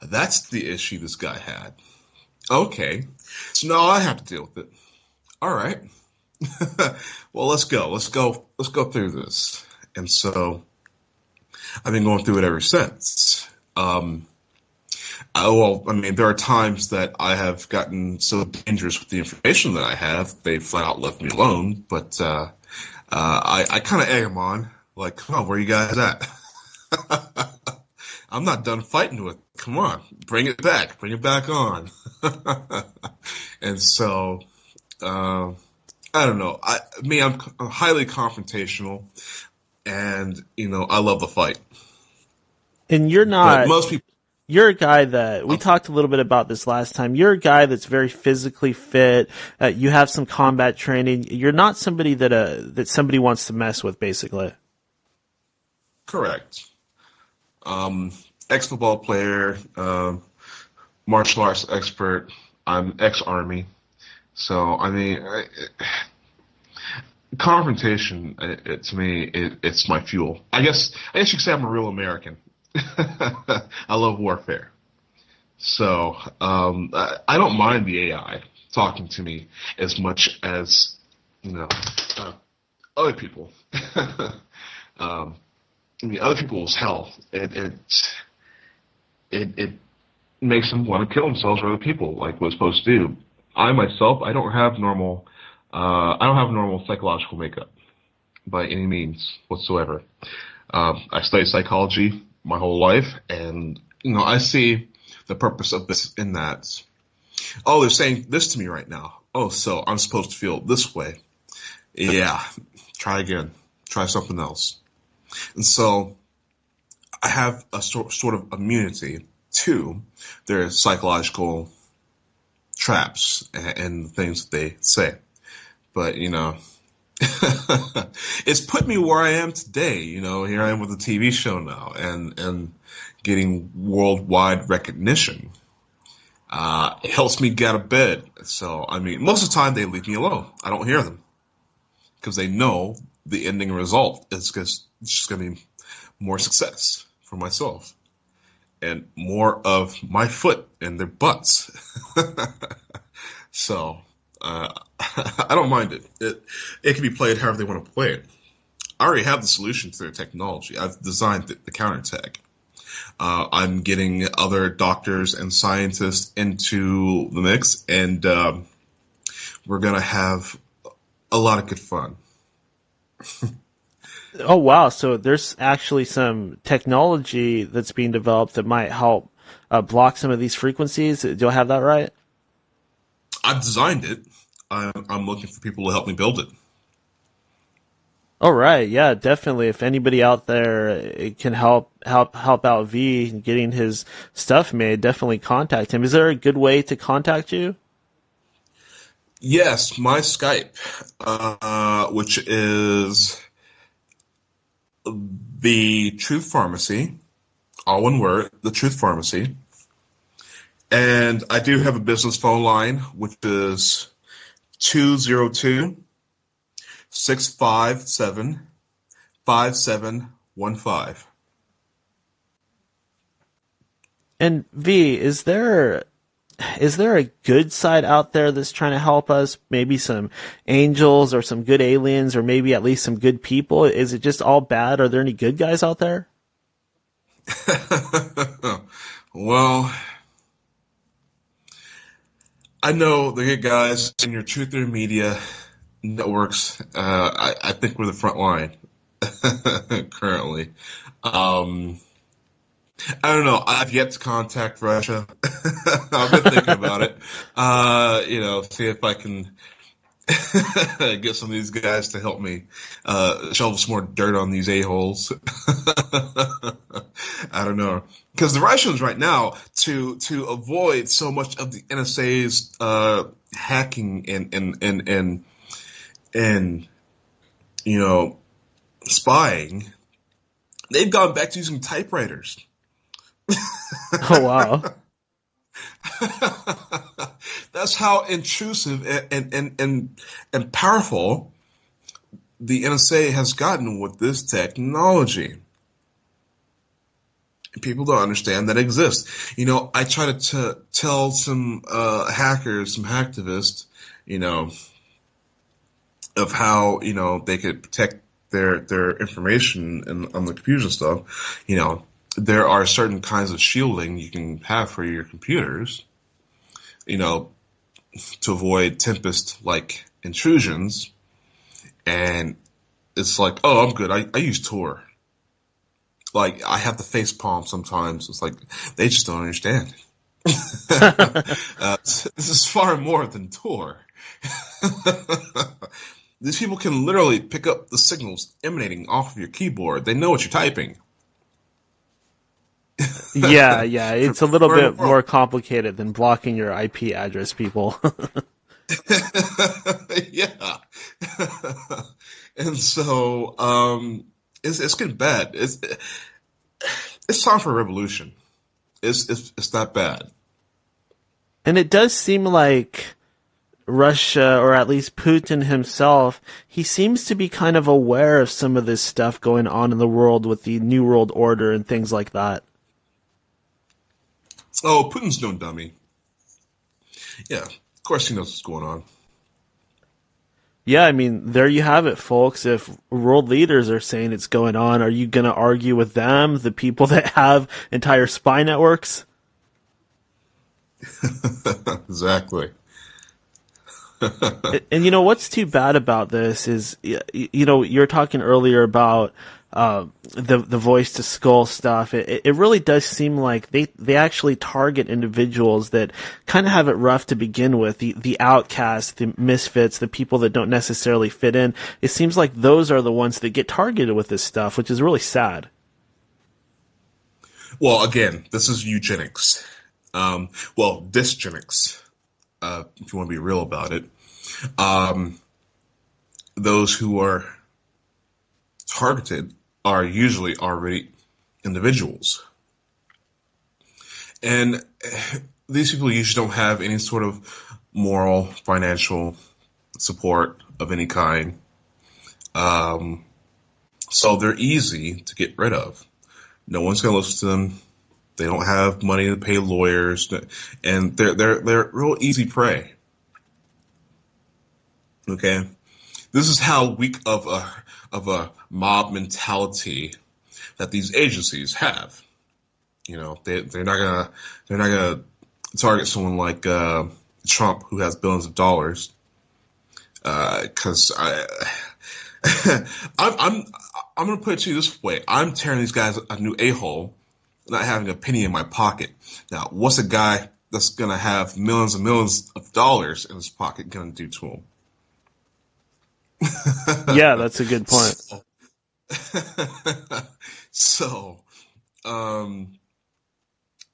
that's the issue this guy had. Okay, so now I have to deal with it. All right. Well, let's go through this. And so I've been going through it ever since. There are times that I have gotten so dangerous with the information that I have, they flat out left me alone. But I kind of egg them on, like, come on, where you guys at? I'm not done fighting with. Come on, bring it back on. And so, I don't know. I'm highly confrontational, and I love the fight. And you're not. But most people. You're a guy that we talked a little bit about this last time. You're a guy that's very physically fit. You have some combat training. You're not somebody that somebody wants to mess with, basically. Correct. Ex-football player, martial arts expert. I'm ex-army. So, confrontation, to me, it's my fuel. I guess you could say I'm a real American. I love warfare. So, I don't mind the AI talking to me as much as, other people. Other people's hell. It makes them want to kill themselves or other people, like what's supposed to do. I myself, I don't have normal psychological makeup by any means whatsoever. I studied psychology my whole life, and I see the purpose of this in that. Oh, they're saying this to me right now. Oh, so I'm supposed to feel this way. Yeah, try again. Try something else. And so I have a sort of immunity to their psychological traps and things that they say. But, it's put me where I am today. Here I am with a TV show now and getting worldwide recognition. It helps me get out of bed. So, most of the time they leave me alone. I don't hear them because they know the ending result is just going to be more success for myself and more of my foot in their butts. So, I don't mind it. It can be played however they want to play it. I already have the solution to their technology. I've designed the counterattack. I'm getting other doctors and scientists into the mix, and we're going to have a lot of good fun. Oh, wow. So there's actually some technology that's being developed that might help block some of these frequencies. Do I have that right? I've designed it. I'm looking for people to help me build it. All right. Yeah, definitely. If anybody out there can help out V in getting his stuff made, definitely contact him. Is there a good way to contact you? Yes, my Skype, which is The Truth Pharmacy, all one word, The Truth Pharmacy. And I do have a business phone line, which is 202-657-5715. And V, is there a good side out there that's trying to help us? Maybe some angels or some good aliens or maybe at least some good people? Is it just all bad? Are there any good guys out there? Well, I know the good guys in your truther media networks. I think we're the front line currently. I don't know. I've yet to contact Russia. I've been thinking about it. See if I can get some of these guys to help me shovel some more dirt on these a-holes. I don't know, because the Russians right now, to avoid so much of the NSA's hacking and spying, they've gone back to using typewriters. Oh wow. That's how intrusive and powerful the NSA has gotten with this technology. People don't understand that it exists. I try to tell some hackers, some hacktivists, of how they could protect their information on the computers and stuff. There are certain kinds of shielding you can have for your computers, to avoid Tempest-like intrusions. And it's like, oh, I'm good. I use Tor. Like, I have the face palm sometimes. It's like, they just don't understand. This is far more than Tor. These people can literally pick up the signals emanating off of your keyboard. They know what you're typing. Yeah, it's a little bit more complicated than blocking your IP address, people. Yeah. And so, it's getting bad. It's time for a revolution. It's that bad. And it does seem like Russia, or at least Putin himself, he seems to be kind of aware of some of this stuff going on in the world with the New World Order and things like that. Oh, Putin's no dummy. Yeah, of course he knows what's going on. Yeah, I mean, there you have it, folks. If world leaders are saying it's going on, are you going to argue with them, the people that have entire spy networks? Exactly. And what's too bad about this is, you're talking earlier about the voice to skull stuff. It really does seem like they actually target individuals that kind of have it rough to begin with, the outcasts, the misfits, the people that don't necessarily fit in. It seems like those are the ones that get targeted with this stuff, which is really sad. Well, again, this is eugenics. Dysgenics, if you want to be real about it. Those who are targeted are usually already individuals. And these people usually don't have any sort of moral, financial support of any kind. So they're easy to get rid of. No one's going to listen to them. They don't have money to pay lawyers, and they're real easy prey. Okay, this is how weak of a mob mentality that these agencies have. They're not gonna target someone like Trump, who has billions of dollars, because I'm gonna put it to you this way: I'm tearing these guys a new a-hole, not having a penny in my pocket. Now, what's a guy that's gonna have millions and millions of dollars in his pocket gonna do to him? Yeah, that's a good point. So,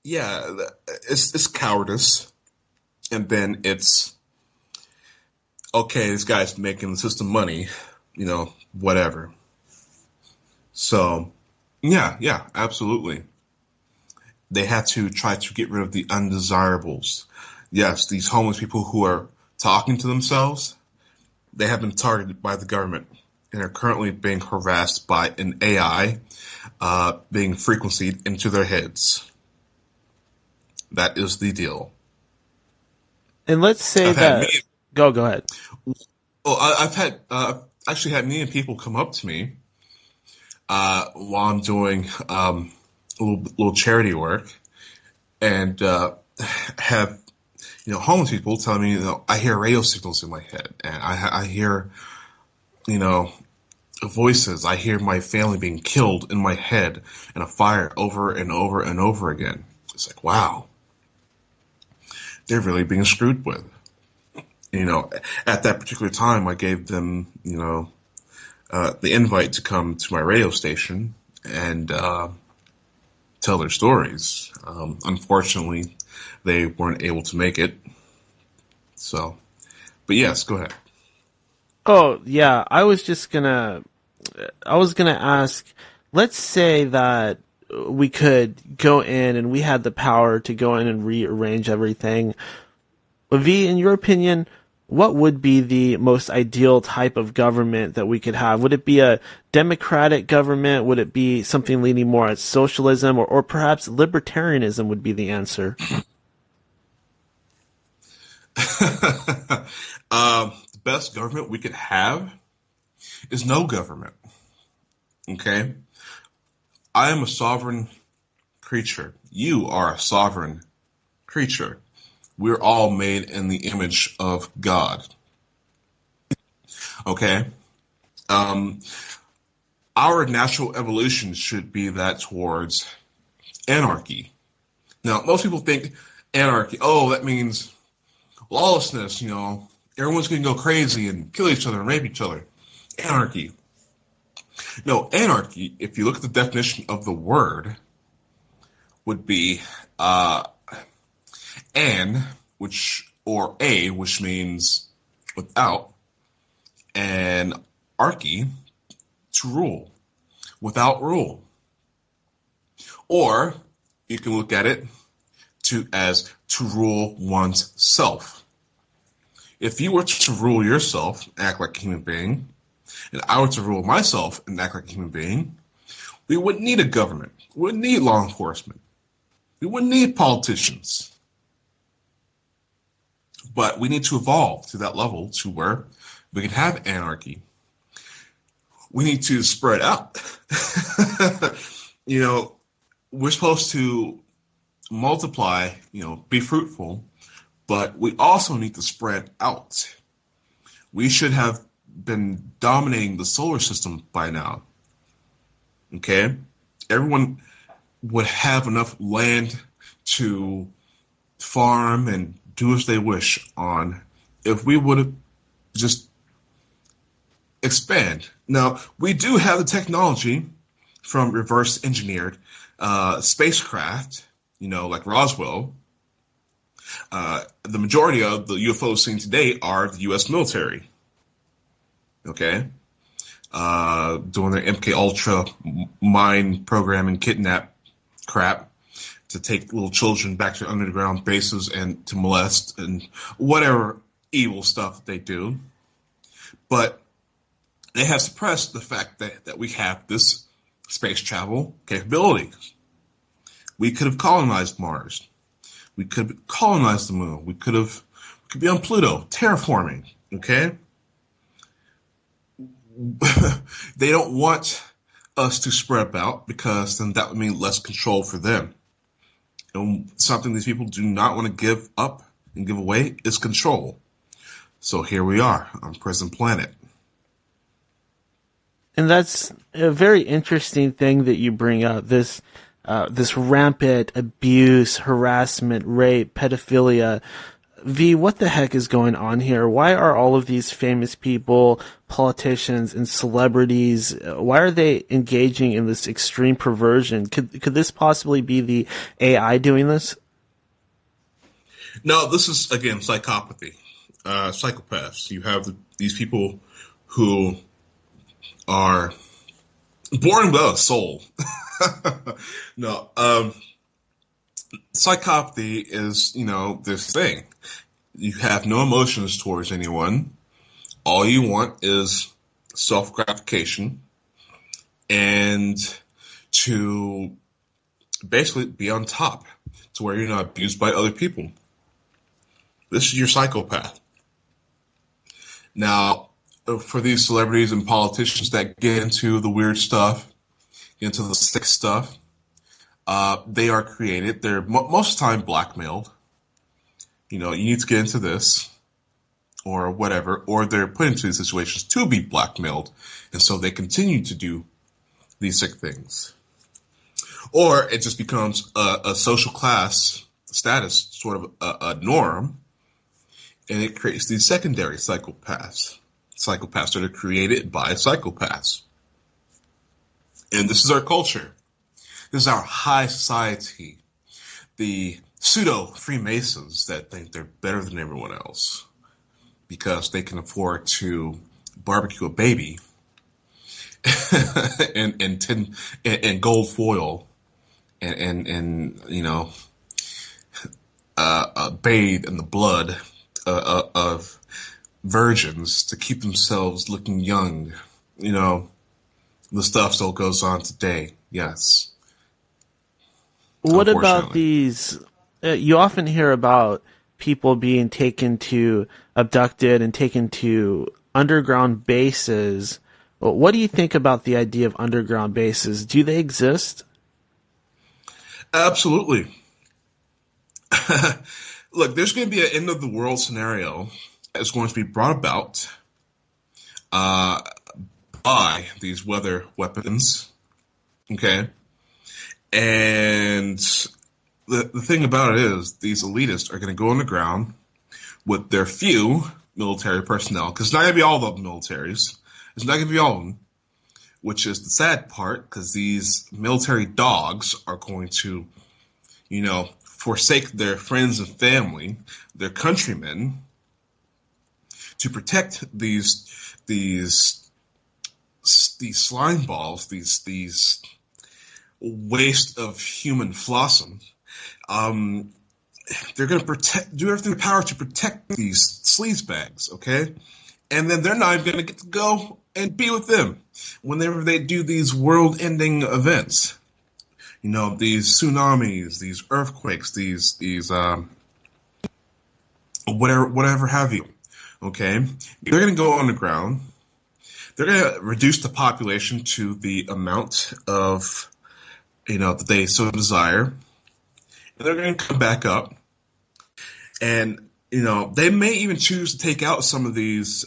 it's cowardice, and then it's okay. This guy's making the system money, whatever. So, yeah, absolutely. They had to try to get rid of the undesirables. Yes, these homeless people who are talking to themselves, they have been targeted by the government and are currently being harassed by an AI being frequencied into their heads. That is the deal. And let's say Go ahead. Well, I've actually had many people come up to me while I'm doing a little charity work, and have homeless people telling me, I hear radio signals in my head, and I hear, voices. I hear my family being killed in my head in a fire over and over and over again. It's like, wow, they're really being screwed with. at that particular time, I gave them, the invite to come to my radio station and tell their stories. Unfortunately, they weren't able to make it. So, but yes, go ahead. Oh, yeah, I was gonna ask, let's say that we could go in and we had the power to go in and rearrange everything. V, in your opinion, what would be the most ideal type of government that we could have? Would it be a democratic government? Would it be something leaning more at socialism, or perhaps libertarianism would be the answer? The best government we could have is no government. Okay? I am a sovereign creature. You are a sovereign creature. We're all made in the image of God. Okay? Our natural evolution should be that towards anarchy. Now, most people think anarchy, that means lawlessness, everyone's going to go crazy and kill each other and rape each other. Anarchy. No, anarchy, if you look at the definition of the word, would be which means without, and archy, to rule, without rule. Or you can look at it as to rule one's self. If you were to rule yourself, act like a human being, and I were to rule myself and act like a human being, we wouldn't need a government. We wouldn't need law enforcement. We wouldn't need politicians. But we need to evolve to that level to where we can have anarchy. We need to spread out. We're supposed to multiply, be fruitful, but we also need to spread out. We should have been dominating the solar system by now. Okay? Everyone would have enough land to farm and do as they wish on if we would have just expand. Now, we do have the technology from reverse engineered spacecraft, like Roswell. The majority of the UFOs seen today are the U.S. military. Okay? Doing their MK Ultra mind programming kidnap crap to take little children back to underground bases and to molest and whatever evil stuff they do. But they have suppressed the fact that we have this space travel capability. We could have colonized Mars. We could have colonized the moon. We could be on Pluto, terraforming, okay? They don't want us to spread about because then that would mean less control for them. And something these people do not want to give up and give away is control. So here we are on Prison Planet. And that's a very interesting thing that you bring up, this rampant abuse, harassment, rape, pedophilia. V, what the heck is going on here? Why are all of these famous people, politicians, and celebrities, why are they engaging in this extreme perversion? Could this possibly be the AI doing this? No, this is, again, psychopathy. Psychopaths. You have these people who are born without a soul. No, psychopathy is, this thing. You have no emotions towards anyone. All you want is self-gratification and to basically be on top to where you're not abused by other people. This is your psychopath. Now, for these celebrities and politicians that get into the weird stuff, get into the sick stuff, they are created. They're most of the time blackmailed. You need to get into this or whatever, or they're put into these situations to be blackmailed, and so they continue to do these sick things. Or it just becomes a social class status, sort of a norm, and it creates these secondary psychopaths. Psychopaths that are created by psychopaths. And this is our culture. This is our high society. The pseudo Freemasons that think they're better than everyone else because they can afford to barbecue a baby and gold foil and bathe in the blood of virgins to keep themselves looking young. The stuff still goes on today. Yes. What about these? You often hear about people being abducted and taken to underground bases. What do you think about the idea of underground bases? Do they exist? Absolutely. Look, there's going to be an end of the world scenario that's going to be brought about by these weather weapons. Okay. And the thing about it is these elitists are going to go on the ground with their few military personnel, because it's not going to be all of the militaries. It's not going to be all of them, which is the sad part, because these military dogs are going to, forsake their friends and family, their countrymen, to protect these slime balls, these waste of human flossom. They're going to do everything in their power to protect these sleazebags, okay? And then they're not even going to get to go and be with them whenever they do these world-ending events. These tsunamis, these earthquakes, these whatever have you, okay? They're going to go on the ground. They're going to reduce the population to the amount of that they so desire. And they're going to come back up. And, they may even choose to take out some of these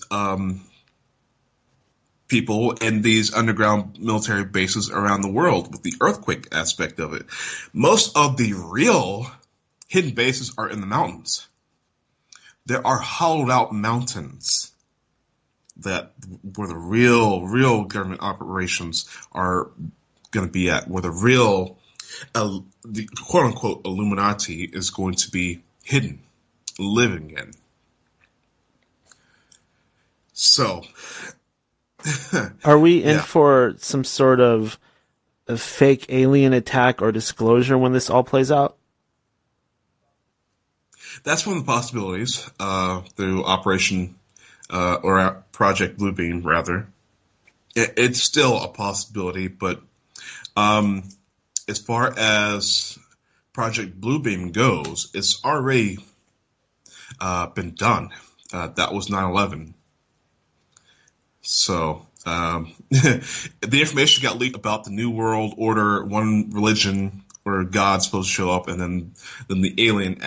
people in these underground military bases around the world with the earthquake aspect of it. Most of the real hidden bases are in the mountains. There are hollowed out mountains where the real government operations are going to be at, where the real, the quote-unquote Illuminati is going to be hidden, living in. So, are we in for some sort of a fake alien attack or disclosure when this all plays out? That's one of the possibilities through Operation or Project Bluebeam, rather. It's still a possibility, but as far as Project Bluebeam goes, it's already been done. That was 9/11. So the information got leaked about the New World Order, one religion where God's supposed to show up, and then the alien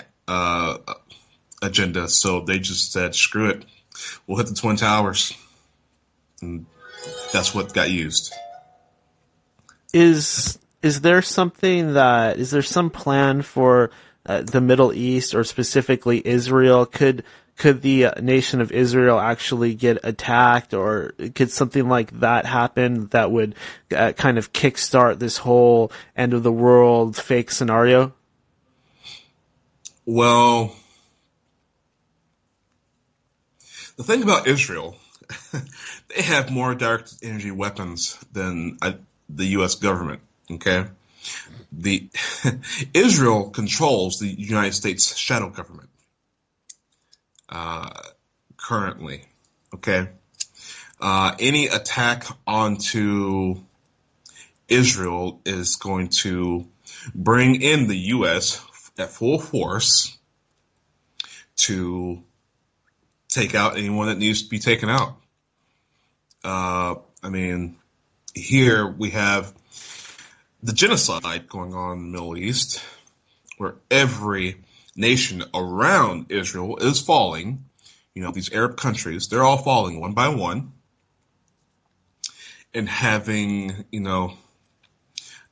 agenda. So they just said, screw it, we'll hit the Twin Towers. And that's what got used. Is there some plan for the Middle East, or specifically Israel? Could the nation of Israel actually get attacked, or could something like that happen that would kind of kickstart this whole end of the world fake scenario? Well, the thing about Israel, they have more direct energy weapons than the U.S. government. Okay, Israel controls the United States shadow government currently. Okay, any attack onto Israel is going to bring in the U.S. at full force to take out anyone that needs to be taken out. Here we have the genocide going on in the Middle East, where every nation around Israel is falling. These Arab countries, they're all falling one by one, and having,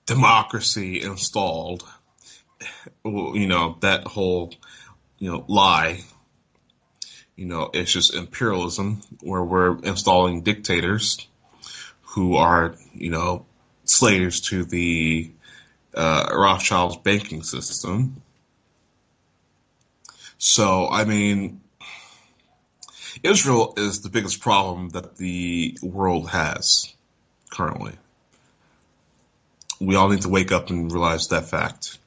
democracy installed, that whole, lie, It's just imperialism where we're installing dictators who are, slaves to the Rothschild's banking system. So, I mean, Israel is the biggest problem that the world has currently. We all need to wake up and realize that fact.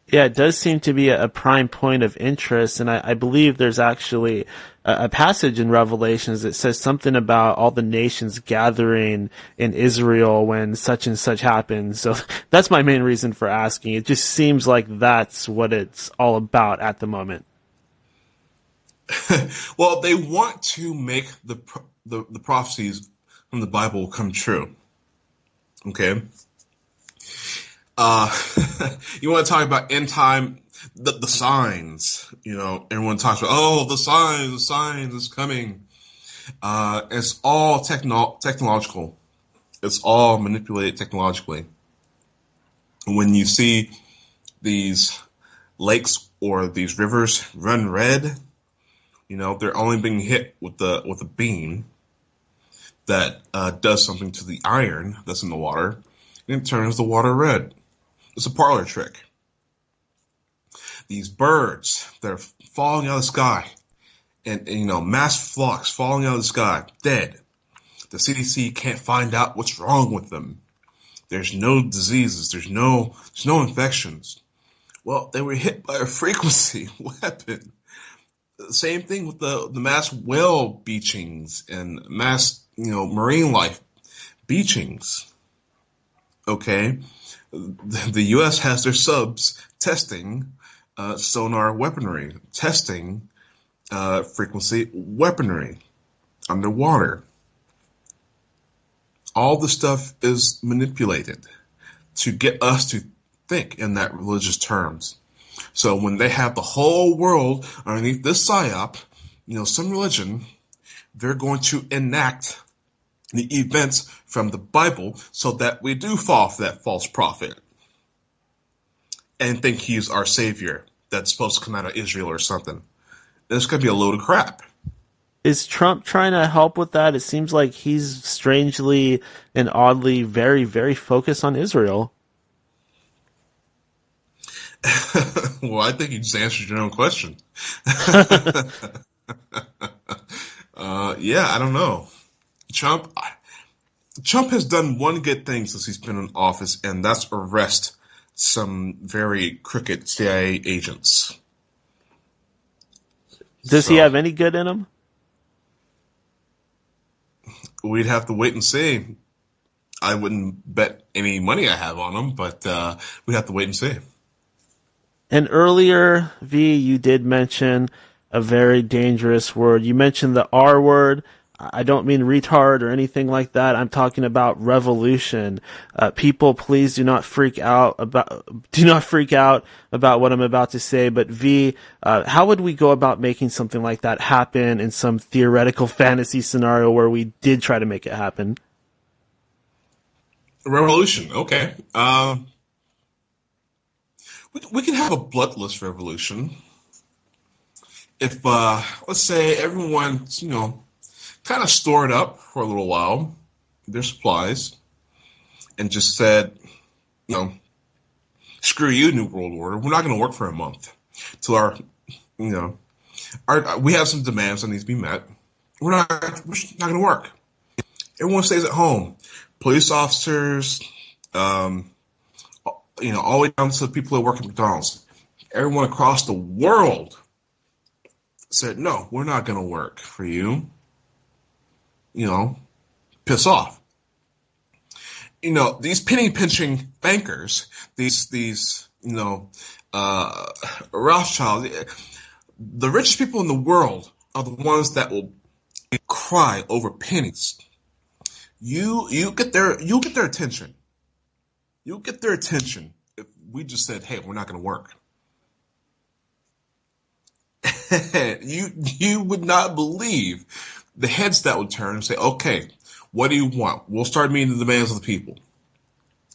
Yeah, it does seem to be a prime point of interest, and I believe there's actually a passage in Revelations that says something about all the nations gathering in Israel when such and such happens. So that's my main reason for asking. It just seems like that's what it's all about at the moment. Well, they want to make the prophecies from the Bible come true. Okay? You want to talk about end time, the signs, everyone talks about, the signs is coming. It's all technological. It's all manipulated technologically. When you see these lakes or these rivers run red, they're only being hit with a beam that does something to the iron that's in the water, and it turns the water red. It's a parlor trick. These birds that are falling out of the sky, and mass flocks falling out of the sky, dead. The CDC can't find out what's wrong with them. There's no diseases. There's no infections. Well, they were hit by a frequency weapon. Same thing with the mass whale beachings and mass marine life beachings. Okay. The U.S. has their subs testing sonar weaponry, testing frequency weaponry underwater. All the stuff is manipulated to get us to think in that religious terms. So when they have the whole world underneath this psyop, some religion, they're going to enact the events from the Bible so that we do fall for that false prophet and think he's our savior that's supposed to come out of Israel or something. It's going to be a load of crap. Is Trump trying to help with that? It seems like he's strangely and oddly very, very focused on Israel. Well, I think you just answered your own question. Yeah, I don't know. Trump has done one good thing since he's been in office, and that's arrest some very crooked CIA agents. Does he have any good in him? We'd have to wait and see. I wouldn't bet any money I have on him, but we'd have to wait and see. And earlier, V, you did mention a very dangerous word. You mentioned the R word. I don't mean retard or anything like that. I'm talking about revolution. People, please do not freak out about what I'm about to say. But V, how would we go about making something like that happen in some theoretical fantasy scenario where we did try to make it happen? Revolution, okay. We can have a bloodless revolution. If, let's say everyone's, kind of stored up for a little while, their supplies, and just said, screw you, New World Order. We're not going to work for a month till we have some demands that need to be met. We're not going to work. Everyone stays at home. Police officers, all the way down to the people that work at McDonald's. Everyone across the world said, no, we're not going to work for you. Piss off. These penny pinching bankers, these Rothschild, the richest people in the world are the ones that will cry over pennies. You'll get their attention. You'll get their attention if we just said, hey, we're not going to work. You would not believe the heads that would turn and say, okay, what do you want? We'll start meeting the demands of the people.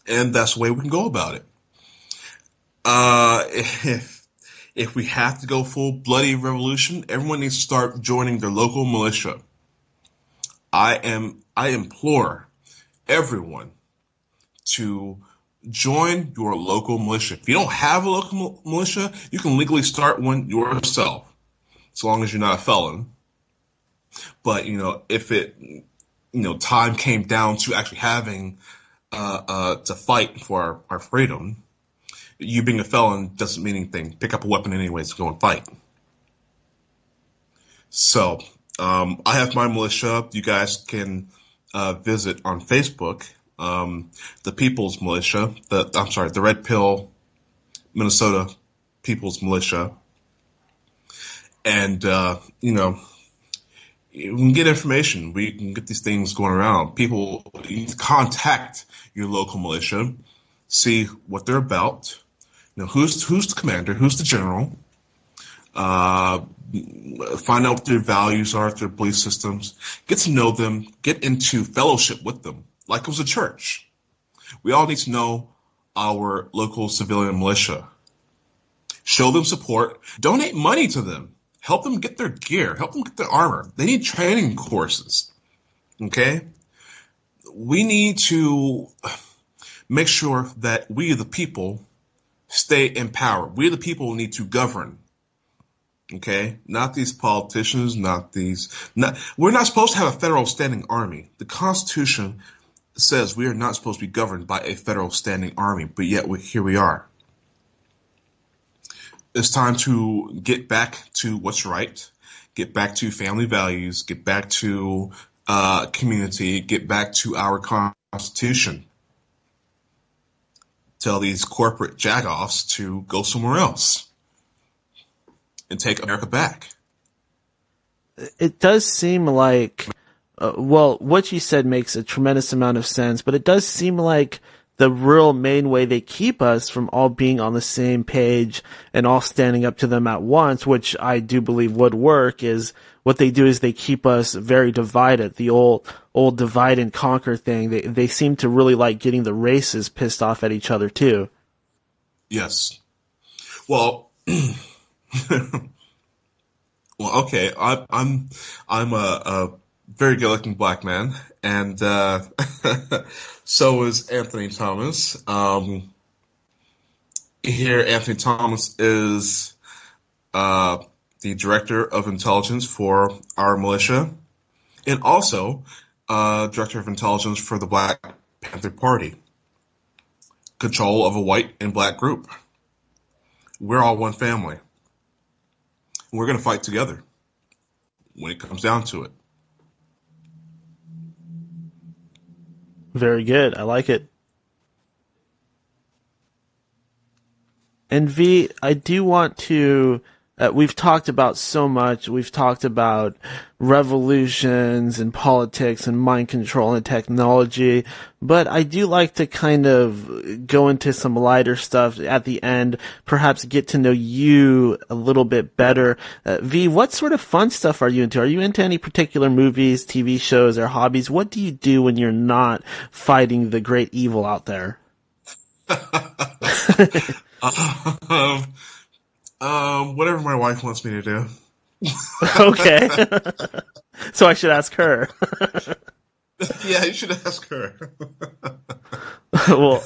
And that's the way we can go about it. if we have to go full bloody revolution, everyone needs to start joining their local militia. I implore everyone to join your local militia. If you don't have a local militia, you can legally start one yourself, as long as you're not a felon. But, if time came down to actually having to fight for our freedom, you being a felon doesn't mean anything. Pick up a weapon anyways, go and fight. So, I have my militia. You guys can visit on Facebook, the People's Militia, the Red Pill, Minnesota People's Militia. And, we can get information. We can get these things going around. People, you need to contact your local militia, see what they're about. Who's the commander, who's the general. Find out what their values are, their belief systems. Get to know them. Get into fellowship with them, like it was a church. We all need to know our local civilian militia. Show them support. Donate money to them. Help them get their gear. Help them get their armor. They need training courses. Okay? We need to make sure that we, the people, stay in power. We, the people, need to govern. Okay? Not these politicians, we're not supposed to have a federal standing army. The Constitution says we are not supposed to be governed by a federal standing army, but yet here we are. It's time to get back to what's right, get back to family values, get back to community, get back to our Constitution. Tell these corporate jagoffs to go somewhere else and take America back. It does seem like, what you said makes a tremendous amount of sense, but it does seem like the real main way they keep us from all being on the same page and all standing up to them at once, which I do believe would work, is what they do is they keep us very divided. The old divide and conquer thing. They seem to really like getting the races pissed off at each other too. Yes. Well, okay. I'm a very good-looking black man, and so is Anthony Thomas. Here, Anthony Thomas is the Director of Intelligence for our militia, and also Director of Intelligence for the Black Panther Party. Control of a white and black group. We're all one family. We're going to fight together when it comes down to it. Very good. I like it. And V, I do want to, we've talked about so much. We've talked about revolutions and politics and mind control and technology, but I do like to kind of go into some lighter stuff at the end, perhaps get to know you a little bit better. V, what sort of fun stuff are you into? Are you into any particular movies, TV shows, or hobbies? What do you do when you're not fighting the great evil out there? Whatever my wife wants me to do. Okay. So I should ask her. Yeah, you should ask her. Well,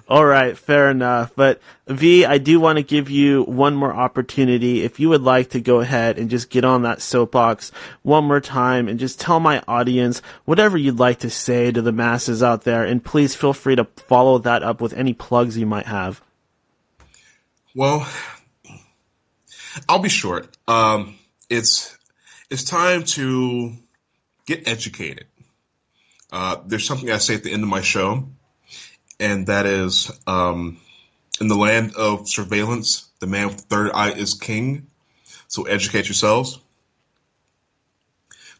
all right, fair enough. But V, I do want to give you one more opportunity. If you would like to go ahead and just get on that soapbox one more time and just tell my audience whatever you'd like to say to the masses out there. And please feel free to follow that up with any plugs you might have. Well, I'll be short. It's time to get educated. There's something I say at the end of my show, and that is, in the land of surveillance, the man with the third eye is king. So educate yourselves.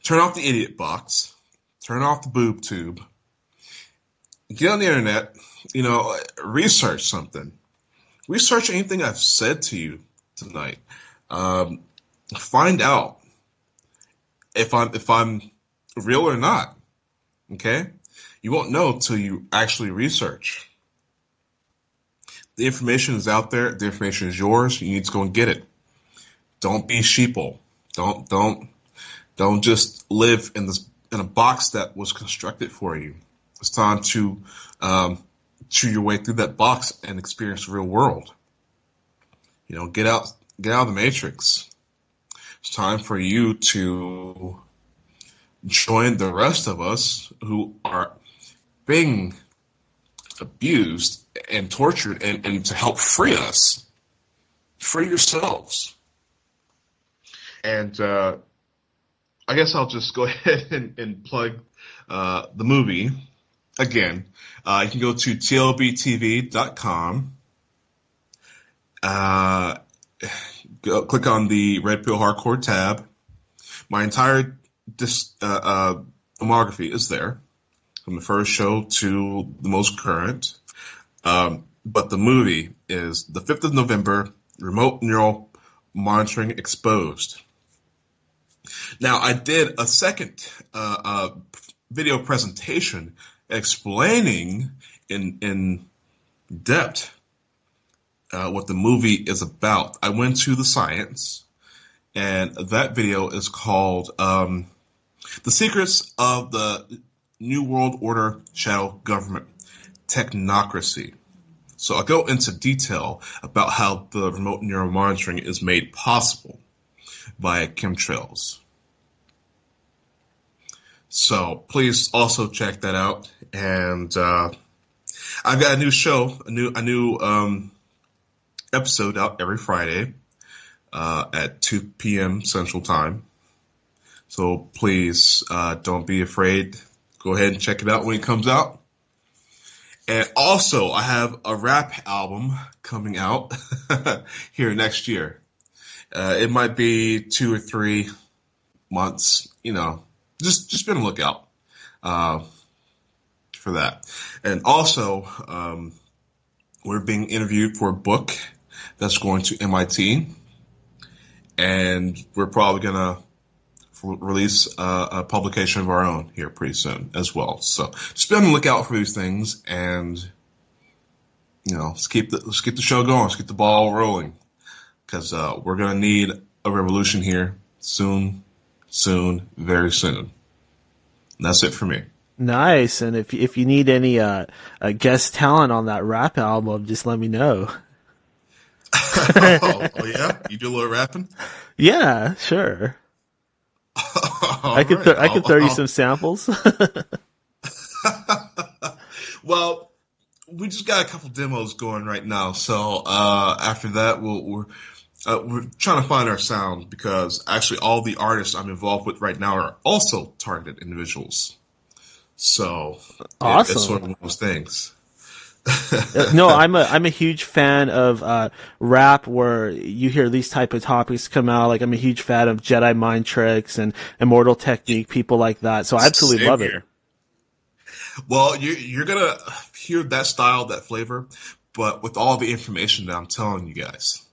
Turn off the idiot box. Turn off the boob tube. Get on the internet. Research something. Research anything I've said to you tonight. Find out if I'm real or not. Okay? You won't know till you actually research. The information is out there. The information is yours. You need to go and get it. Don't be sheeple. Don't just live in a box that was constructed for you. It's time to chew your way through that box and experience the real world. Get out of the matrix. It's time for you to join the rest of us who are being abused and tortured, and to help free us. Free yourselves. And I guess I'll just go ahead and plug the movie again. You can go to tlbtv.com. Click on the Red Pill Hardcore tab. My entire filmography is there, from the first show to the most current. But the movie is the 5th of November, Remote Neural Monitoring Exposed. Now, I did a second video presentation explaining in depth what the movie is about. I went to the science, and that video is called The Secrets of the New World Order Shadow Government Technocracy. So I'll go into detail about how the remote neural monitoring is made possible via chemtrails. So please also check that out. And I've got a new show, a new episode out every Friday at 2 p.m. Central Time. So please don't be afraid. Go ahead and check it out when it comes out. And also, I have a rap album coming out here next year. It might be 2 or 3 months, just be on the lookout for that. And also, we're being interviewed for a book that's going to MIT, and we're probably going to release a publication of our own here pretty soon as well. So just be on the lookout for these things, and let's keep the show going. Let's get the ball rolling, because we're gonna need a revolution here soon, very soon. And that's it for me. Nice. And if you need any guest talent on that rap album, just let me know. oh yeah, you do a little rapping? Yeah, sure. I could throw you some samples. Well, we just got a couple demos going right now, so after that we're trying to find our sound, because actually all the artists I'm involved with right now are also targeted individuals. So awesome. It's sort of one of those things. No, I'm a huge fan of rap where you hear these type of topics come out. Like, I'm a huge fan of Jedi Mind Tricks and Immortal Technique, people like that. So I absolutely love it. Well, you're gonna hear that style, that flavor, but with all the information that I'm telling you guys.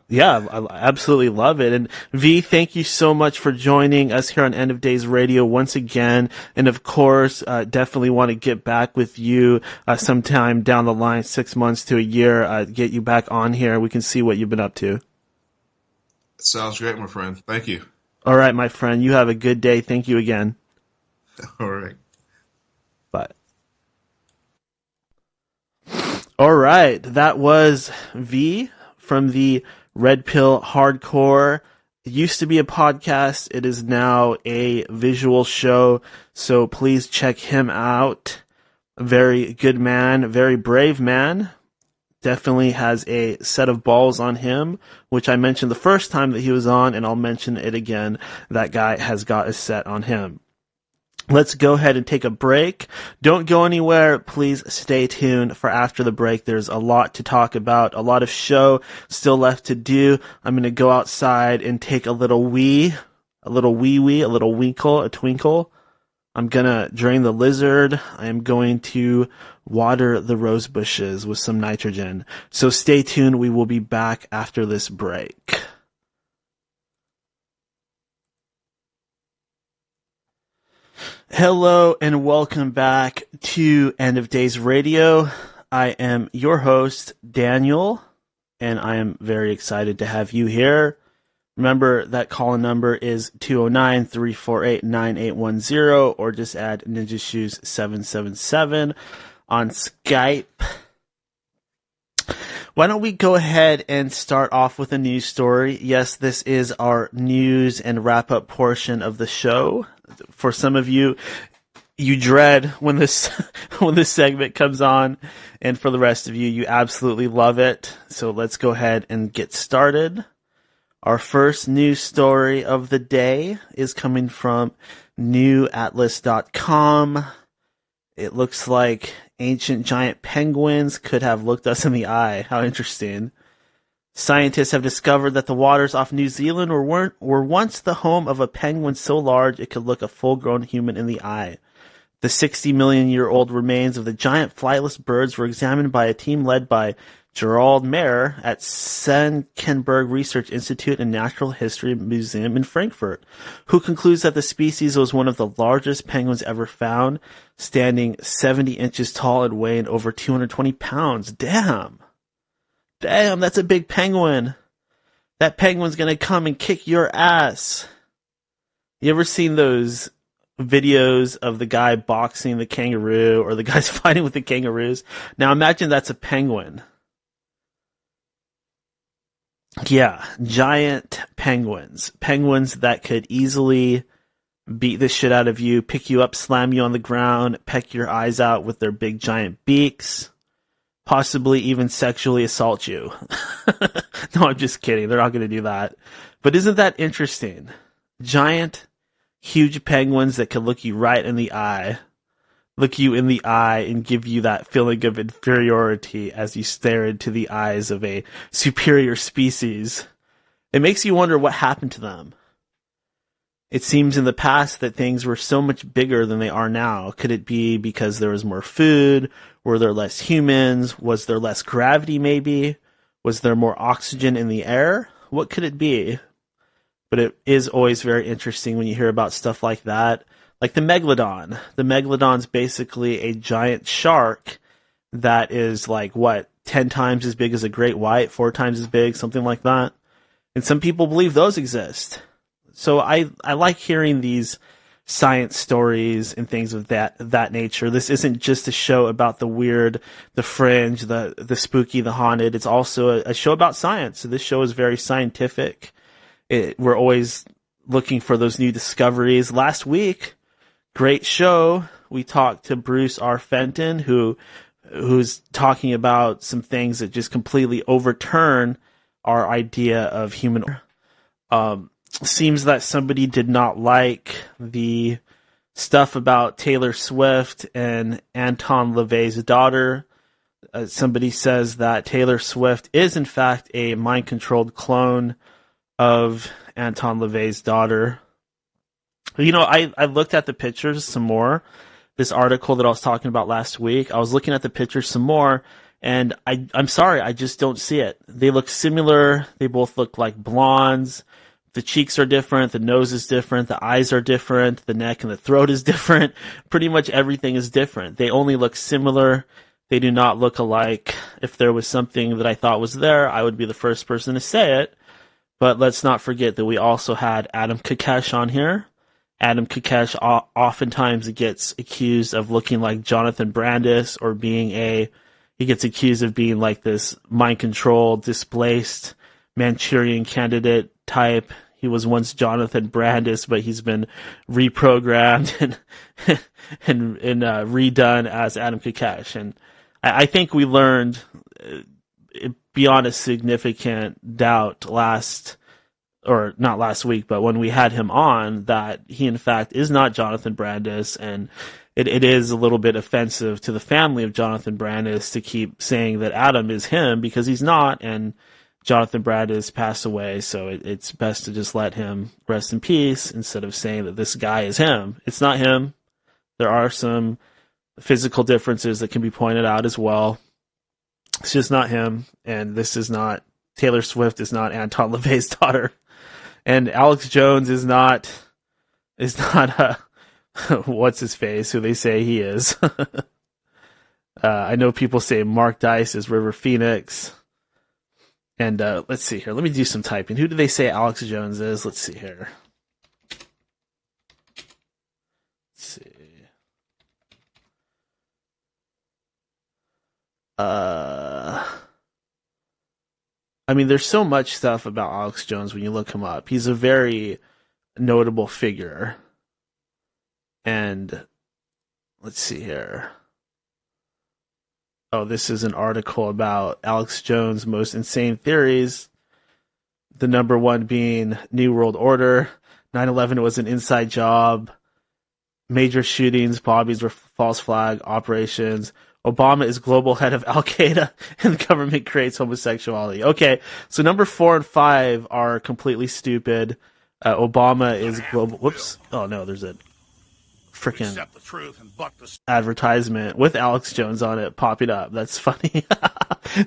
Yeah, I absolutely love it. And V, thank you so much for joining us here on End of Days Radio once again. And of course, definitely want to get back with you sometime down the line, 6 months to a year, get you back on here. We can see what you've been up to. Sounds great, my friend. Thank you. All right, my friend. You have a good day. Thank you again. All right. Bye. All right. That was V from the Red Pill Hardcore. It used to be a podcast. It is now a visual show. So please check him out. A very good man, very brave man. Definitely has a set of balls on him, which I mentioned the first time that he was on, and I'll mention it again. That guy has got a set on him. Let's go ahead and take a break. Don't go anywhere. Please stay tuned for after the break. There's a lot to talk about, a lot of show still left to do. I'm going to go outside and take a little winkle, a twinkle. I'm going to drain the lizard. I am going to water the rose bushes with some nitrogen. So stay tuned. We will be back after this break. Hello and welcome back to End of Days Radio. I am your host, Daniel, and I am very excited to have you here. Remember that call-in number is 209-348-9810, or just add Ninja Shoes 777 on Skype. Why don't we go ahead and start off with a news story? Yes, this is our news and wrap-up portion of the show. For some of you, you dread when this segment comes on, and for the rest of you, you absolutely love it. So let's go ahead and get started. Our first news story of the day is coming from newatlas.com. It looks like ancient giant penguins could have looked us in the eye. How interesting. Scientists have discovered that the waters off New Zealand were once the home of a penguin so large it could look a full-grown human in the eye. The 60-million-year-old remains of the giant flightless birds were examined by a team led by Gerald Mayer at Senckenberg Research Institute and Natural History Museum in Frankfurt, who concludes that the species was one of the largest penguins ever found, standing 70 inches tall and weighing over 220 pounds. Damn, that's a big penguin. That penguin's gonna come and kick your ass. You ever seen those videos of the guy boxing the kangaroo, or the guys fighting with the kangaroos? Now imagine that's a penguin. Yeah, giant penguins. Penguins that could easily beat the shit out of you, pick you up, slam you on the ground, peck your eyes out with their big giant beaks, possibly even sexually assault you. No, I'm just kidding. They're not going to do that. But isn't that interesting? Giant, huge penguins that could look you right in the eye. Look you in the eye and give you that feeling of inferiority as you stare into the eyes of a superior species. It makes you wonder what happened to them. It seems in the past that things were so much bigger than they are now. Could it be because there was more food? Were there less humans? Was there less gravity maybe? Was there more oxygen in the air? What could it be? But it is always very interesting when you hear about stuff like that. Like the megalodon. The megalodon's basically a giant shark that is 10 times as big as a great white, 4 times as big, something like that. And some people believe those exist. So I like hearing these science stories and things of that nature. This isn't just a show about the weird, the fringe, the spooky, the haunted. It's also a show about science. So this show is very scientific. We're always looking for those new discoveries. Last week, great show. We talked to Bruce R. Fenton, who's talking about some things that just completely overturn our idea of human. Seems that somebody did not like the stuff about Taylor Swift and Anton LaVey's daughter. Somebody says that Taylor Swift is in fact a mind-controlled clone of Anton LaVey's daughter. You know, I looked at the pictures some more. This article that I was talking about last week, I was looking at the pictures some more, and I'm sorry, I just don't see it. They look similar. They both look like blondes. The cheeks are different. The nose is different. The eyes are different. The neck and the throat is different. Pretty much everything is different. They only look similar. They do not look alike. If there was something that I thought was there, I would be the first person to say it. But let's not forget that we also had Adam Kokesh on here. Adam Kokesh oftentimes gets accused of looking like Jonathan Brandis, or he gets accused of being like this mind-controlled, displaced Manchurian candidate type. He was once Jonathan Brandis, but he's been reprogrammed and redone as Adam Kokesh. And I think we learned beyond a significant doubt not last week, but when we had him on, that he in fact is not Jonathan Brandis, and it is a little bit offensive to the family of Jonathan Brandis to keep saying that Adam is him, because he's not, and Jonathan Brandis passed away, so it's best to just let him rest in peace instead of saying that this guy is him. It's not him. There are some physical differences that can be pointed out as well. It's just not him, and Taylor Swift is not Anton LaVey's daughter. And Alex Jones is not what's his face, who they say he is. I know people say Mark Dice is River Phoenix. And let's see here. Let me do some typing. Who do they say Alex Jones is? Let's see here. Let's see. I mean, there's so much stuff about Alex Jones when you look him up. He's a very notable figure. And let's see here. Oh, this is an article about Alex Jones' most insane theories. The number one being New World Order. 9/11 was an inside job. Major shootings, bombings were false flag operations. Obama is global head of Al Qaeda, and the government creates homosexuality. Okay, so number 4 and 5 are completely stupid. Obama is global. Whoops. Oh no, there's a freaking advertisement with Alex Jones on it popping up. That's funny.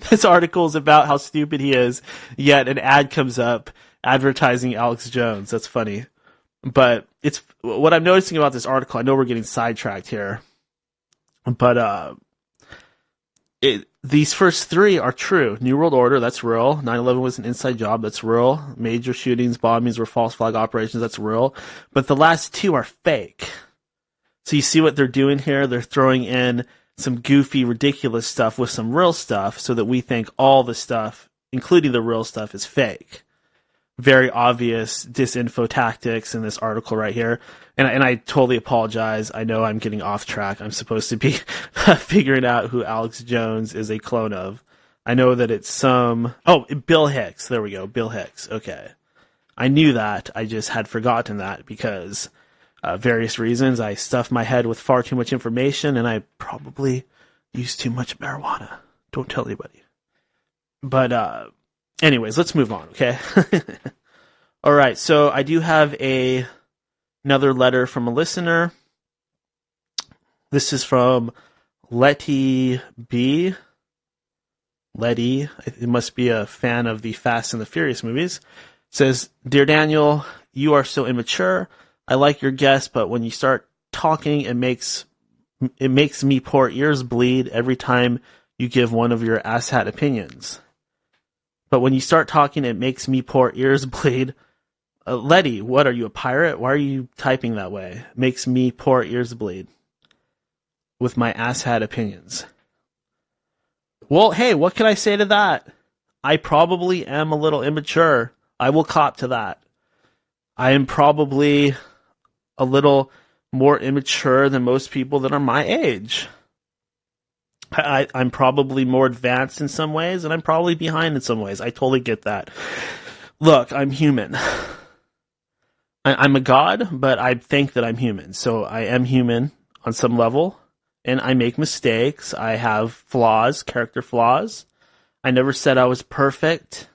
This article is about how stupid he is, yet an ad comes up advertising Alex Jones. That's funny. But it's what I'm noticing about this article. I know we're getting sidetracked here, but these first 3 are true. New World Order, that's real. 9/11 was an inside job, that's real. Major shootings, bombings were false flag operations, that's real. But the last 2 are fake. So you see what they're doing here? They're throwing in some goofy, ridiculous stuff with some real stuff so that we think all the stuff, including the real stuff, is fake. Very obvious disinfo tactics in this article right here. And I totally apologize. I know I'm getting off track. I'm supposed to be figuring out who Alex Jones is a clone of. I know that it's Bill Hicks. There we go. Bill Hicks. Okay. I knew that. I just had forgotten that because various reasons. I stuffed my head with far too much information and I probably used too much marijuana. Don't tell anybody. But anyways, let's move on, okay? All right, so I do have another letter from a listener. This is from Letty B. Letty, it must be a fan of the Fast and the Furious movies. It says, Dear Daniel, you are so immature. I like your guest, but when you start talking, it makes me poor ears bleed every time you give one of your asshat opinions. But when you start talking, it makes me poor ears bleed. Letty, what, are you a pirate? Why are you typing that way? Makes me poor ears bleed. With my asshat opinions. Well, hey, what can I say to that? I probably am a little immature. I will cop to that. I am probably a little more immature than most people that are my age. I'm probably more advanced in some ways, and I'm probably behind in some ways. I totally get that. Look, I'm human. I'm a god, but I think that I'm human. So I am human on some level, and I make mistakes. I have flaws, character flaws. I never said I was perfect.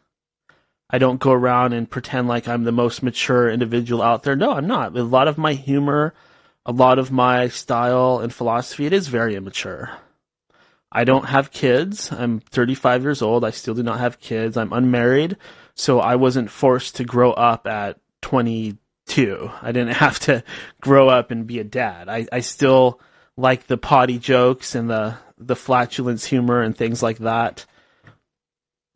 I don't go around and pretend like I'm the most mature individual out there. No, I'm not. A lot of my humor, a lot of my style and philosophy, it is very immature. I don't have kids. I'm 35 years old. I still do not have kids. I'm unmarried, so I wasn't forced to grow up at 22. I didn't have to grow up and be a dad. I still like the potty jokes and the flatulence humor and things like that.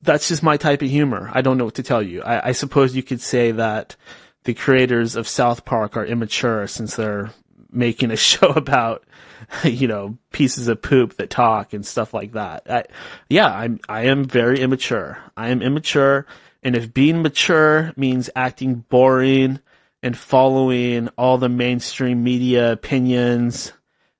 That's just my type of humor. I don't know what to tell you. I suppose you could say that the creators of South Park are immature since they're making a show about, pieces of poop that talk and stuff like that. I am very immature. I am immature, and if being mature means acting boring and following all the mainstream media opinions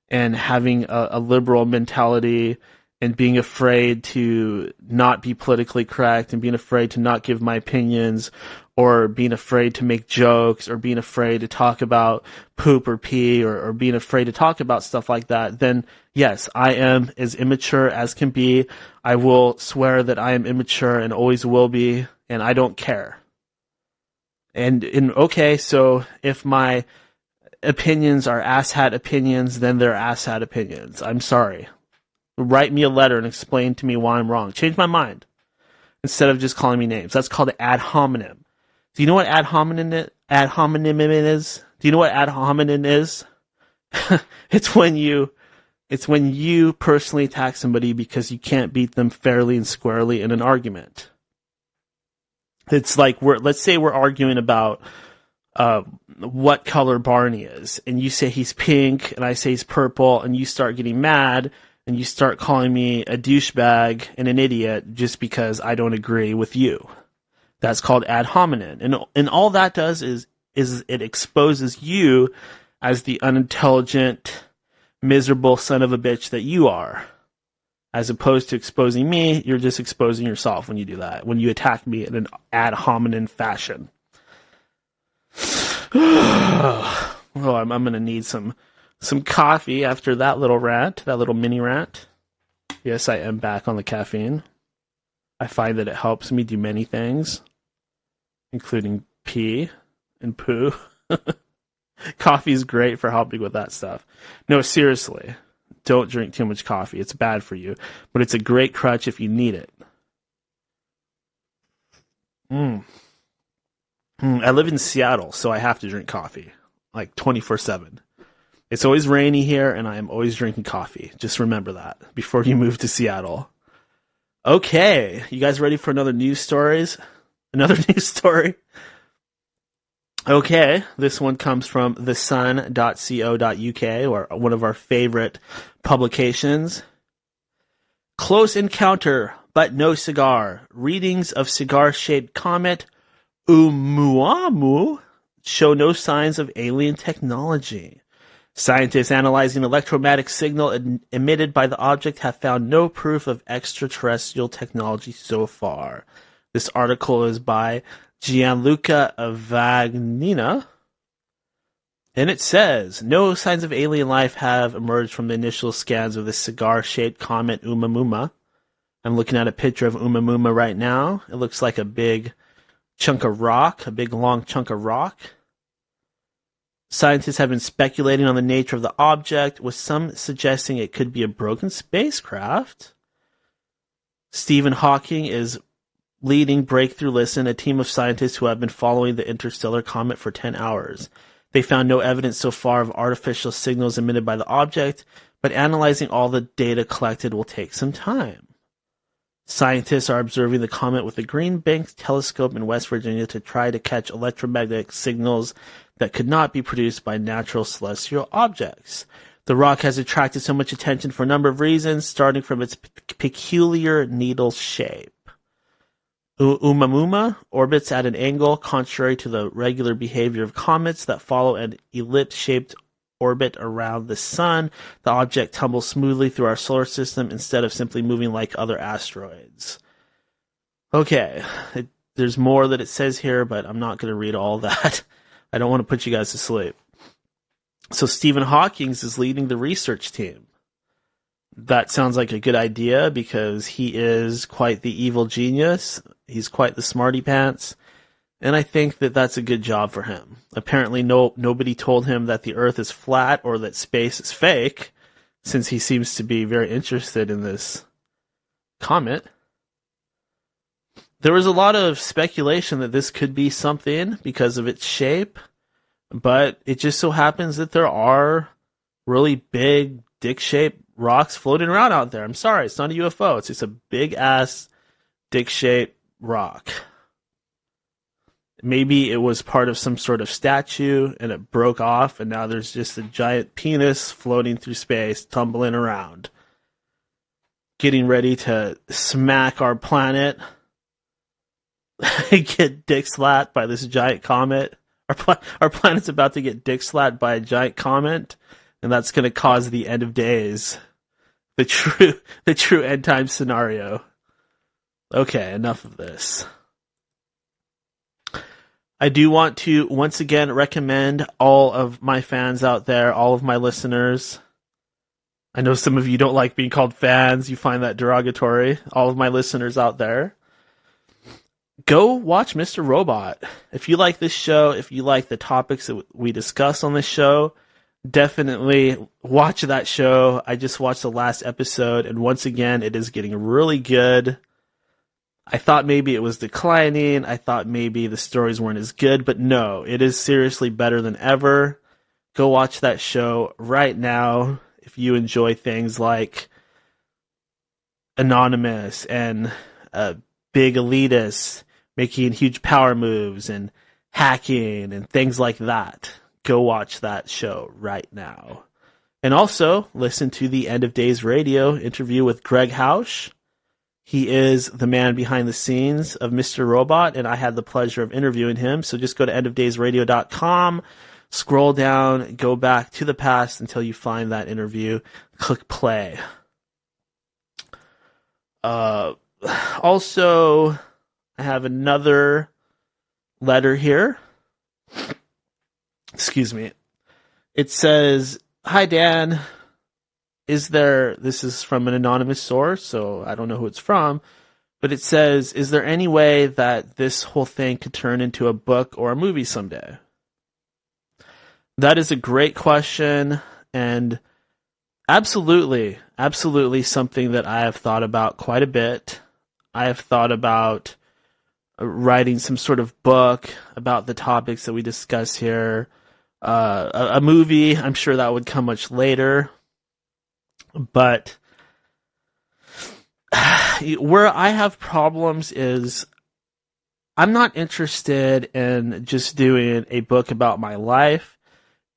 and having a liberal mentality and being afraid to not be politically correct and being afraid to not give my opinions or being afraid to make jokes or being afraid to talk about poop or pee or being afraid to talk about stuff like that, then yes, I am as immature as can be. I will swear that I am immature and always will be, and I don't care. And okay, so if my opinions are asshat opinions, then they're asshat opinions. I'm sorry. Write me a letter and explain to me why I'm wrong. Change my mind instead of just calling me names. That's called ad hominem. Do you know what ad hominem is? Do you know what ad hominem is? It's when you It's when you personally attack somebody because you can't beat them fairly and squarely in an argument. It's like let's say we're arguing about what color Barney is, and you say he's pink, and I say he's purple, and you start getting mad, and you start calling me a douchebag and an idiot just because I don't agree with you. That's called ad hominem, and all that does is it exposes you as the unintelligent, miserable son of a bitch that you are. As opposed to exposing me, you're just exposing yourself when you do that, when you attack me in an ad hominem fashion. Oh, I'm going to need some coffee after that little rant, that little mini rant. Yes, I am back on the caffeine. I find that it helps me do many things, including pee and poo. Coffee is great for helping with that stuff. No, seriously, don't drink too much coffee. It's bad for you, but it's a great crutch if you need it. I live in Seattle, so I have to drink coffee, like 24/7. It's always rainy here, and I am always drinking coffee. Just remember that before you move to Seattle. Okay, you guys ready for another news story? Okay, this one comes from thesun.co.uk, or one of our favorite publications. Close encounter, but no cigar. Readings of cigar-shaped comet Oumuamua show no signs of alien technology. Scientists analyzing electromagnetic signal emitted by the object have found no proof of extraterrestrial technology so far. This article is by Gianluca Vagnina, and it says, no signs of alien life have emerged from the initial scans of the cigar-shaped comet Oumuamua. I'm looking at a picture of Oumuamua right now. It looks like a big chunk of rock, a big long chunk of rock. Scientists have been speculating on the nature of the object, with some suggesting it could be a broken spacecraft. Stephen Hawking is leading Breakthrough Listen, a team of scientists who have been following the interstellar comet for 10 hours. They found no evidence so far of artificial signals emitted by the object, but analyzing all the data collected will take some time. Scientists are observing the comet with the Green Bank telescope in West Virginia to try to catch electromagnetic signals that could not be produced by natural celestial objects. The rock has attracted so much attention for a number of reasons, starting from its peculiar needle shape. Oumuamua orbits at an angle contrary to the regular behavior of comets that follow an ellipse-shaped orbit around the sun. The object tumbles smoothly through our solar system instead of simply moving like other asteroids. Okay, there's more that it says here, but I'm not going to read all that. I don't want to put you guys to sleep. So Stephen Hawking is leading the research team. That sounds like a good idea because he is quite the evil genius. He's quite the smarty pants. And I think that that's a good job for him. Apparently nobody told him that the Earth is flat or that space is fake, since he seems to be very interested in this comet. There was a lot of speculation that this could be something because of its shape, but it just so happens that there are really big dick-shaped rocks floating around out there. I'm sorry, it's not a UFO. It's just a big-ass dick-shaped rock. Maybe it was part of some sort of statue and it broke off and now there's just a giant penis floating through space, tumbling around, getting ready to smack our planet, get dick slapped by this giant comet. Our planet's about to get dick slapped by a giant comet, and that's going to cause the end of days. The true end time scenario. Okay, enough of this. I do want to once again recommend all of my fans out there, all of my listeners. I know some of you don't like being called fans. You find that derogatory. All of my listeners out there. Go watch Mr. Robot. If you like this show, if you like the topics that we discuss on this show, definitely watch that show. I just watched the last episode, and once again, it is getting really good. I thought maybe it was declining. I thought maybe the stories weren't as good, but no, it is seriously better than ever. Go watch that show right now. if you enjoy things like Anonymous and big elitists making huge power moves and hacking and things like that, go watch that show right now. And also listen to the End of Days Radio interview with Greg Hausch. He is the man behind the scenes of Mr. Robot, and I had the pleasure of interviewing him. So just go to endofdaysradio.com, scroll down, go back to the past until you find that interview, click play. Also, I have another letter here. Excuse me. It says, "Hi, Dan. This is from an anonymous source, so I don't know who it's from, but it says, is there any way that this whole thing could turn into a book or a movie someday?" That is a great question, and absolutely something that I have thought about quite a bit. I have thought about writing some sort of book about the topics that we discuss here. A movie, I'm sure that would come much later. But where I have problems is I'm not interested in just doing a book about my life,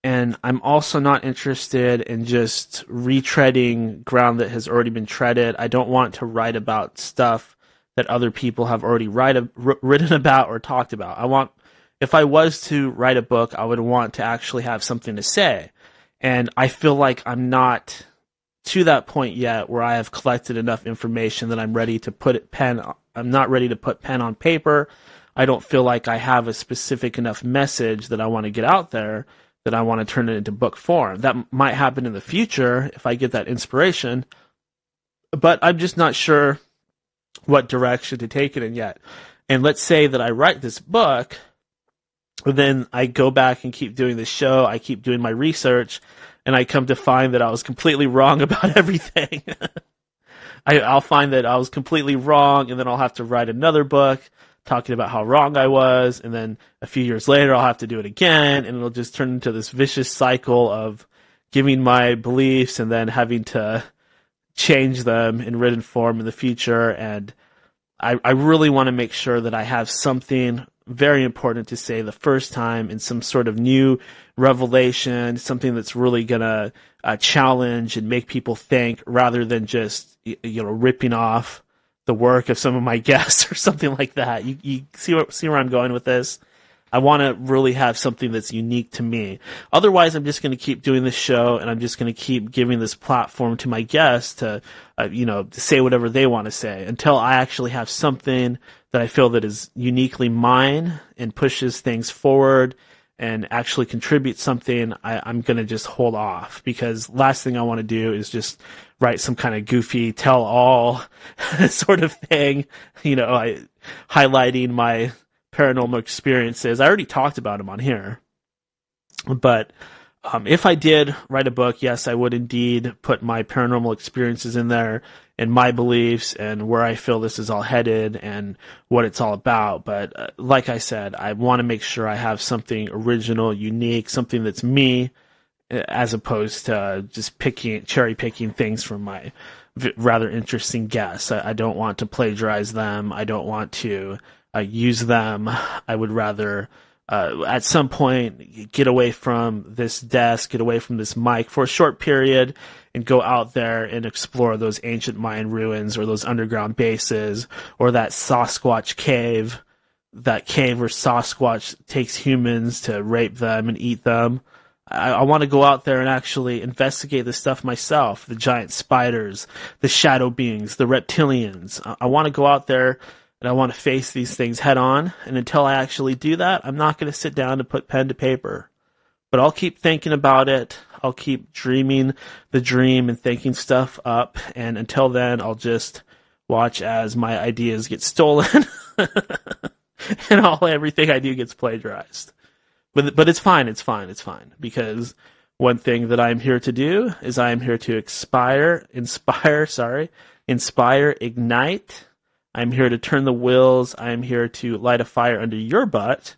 and I'm also not interested in just retreading ground that has already been treaded. I don't want to write about stuff that other people have already written about or talked about. If I was to write a book, I would want to actually have something to say. And I feel like I'm not to that point yet where I have collected enough information that I'm ready to I'm not ready to put pen on paper. I don't feel like I have a specific enough message that I want to get out there that I want to turn it into book form. That might happen in the future if I get that inspiration, but I'm just not sure what direction to take it in yet. And let's say that I write this book, then I go back and keep doing the show, I keep doing my research, and I come to find that I was completely wrong about everything. I'll find that I was completely wrong, and then I'll have to write another book talking about how wrong I was, and then a few years later I'll have to do it again, and it'll just turn into this vicious cycle of giving my beliefs and then having to change them in written form in the future. And I really want to make sure that I have something very important to say the first time, in some sort of new revelation, something that's really gonna challenge and make people think, rather than just ripping off the work of some of my guests or something like that. You see where I'm going with this? I want to really have something that's unique to me. Otherwise, I'm just going to keep doing this show, and I'm just going to keep giving this platform to my guests to, to say whatever they want to say, until I actually have something that I feel that is uniquely mine and pushes things forward and actually contributes something. I'm going to just hold off, because last thing I want to do is just write some kind of goofy tell-all sort of thing, highlighting my paranormal experiences. I already talked about them on here. But if I did write a book, yes, I would indeed put my paranormal experiences in there, and my beliefs, and where I feel this is all headed, and what it's all about. But like I said, I want to make sure I have something original, unique, something that's me, as opposed to just cherry picking things from my rather interesting guests. I don't want to plagiarize them. I don't want to use them. I would rather at some point get away from this desk, get away from this mic for a short period, and go out there and explore those ancient Mayan ruins, or those underground bases, or that Sasquatch cave, that cave where Sasquatch takes humans to rape them and eat them. I want to go out there and actually investigate this stuff myself. The giant spiders, the shadow beings, the reptilians. I want to go out there and I want to face these things head on. And until I actually do that, I'm not going to sit down to put pen to paper. But I'll keep thinking about it. I'll keep dreaming the dream and thinking stuff up. And until then, I'll just watch as my ideas get stolen and everything I do gets plagiarized. But it's fine. Because one thing that I'm here to do is I am here to inspire, ignite. I'm here to turn the wheels. I'm here to light a fire under your butt,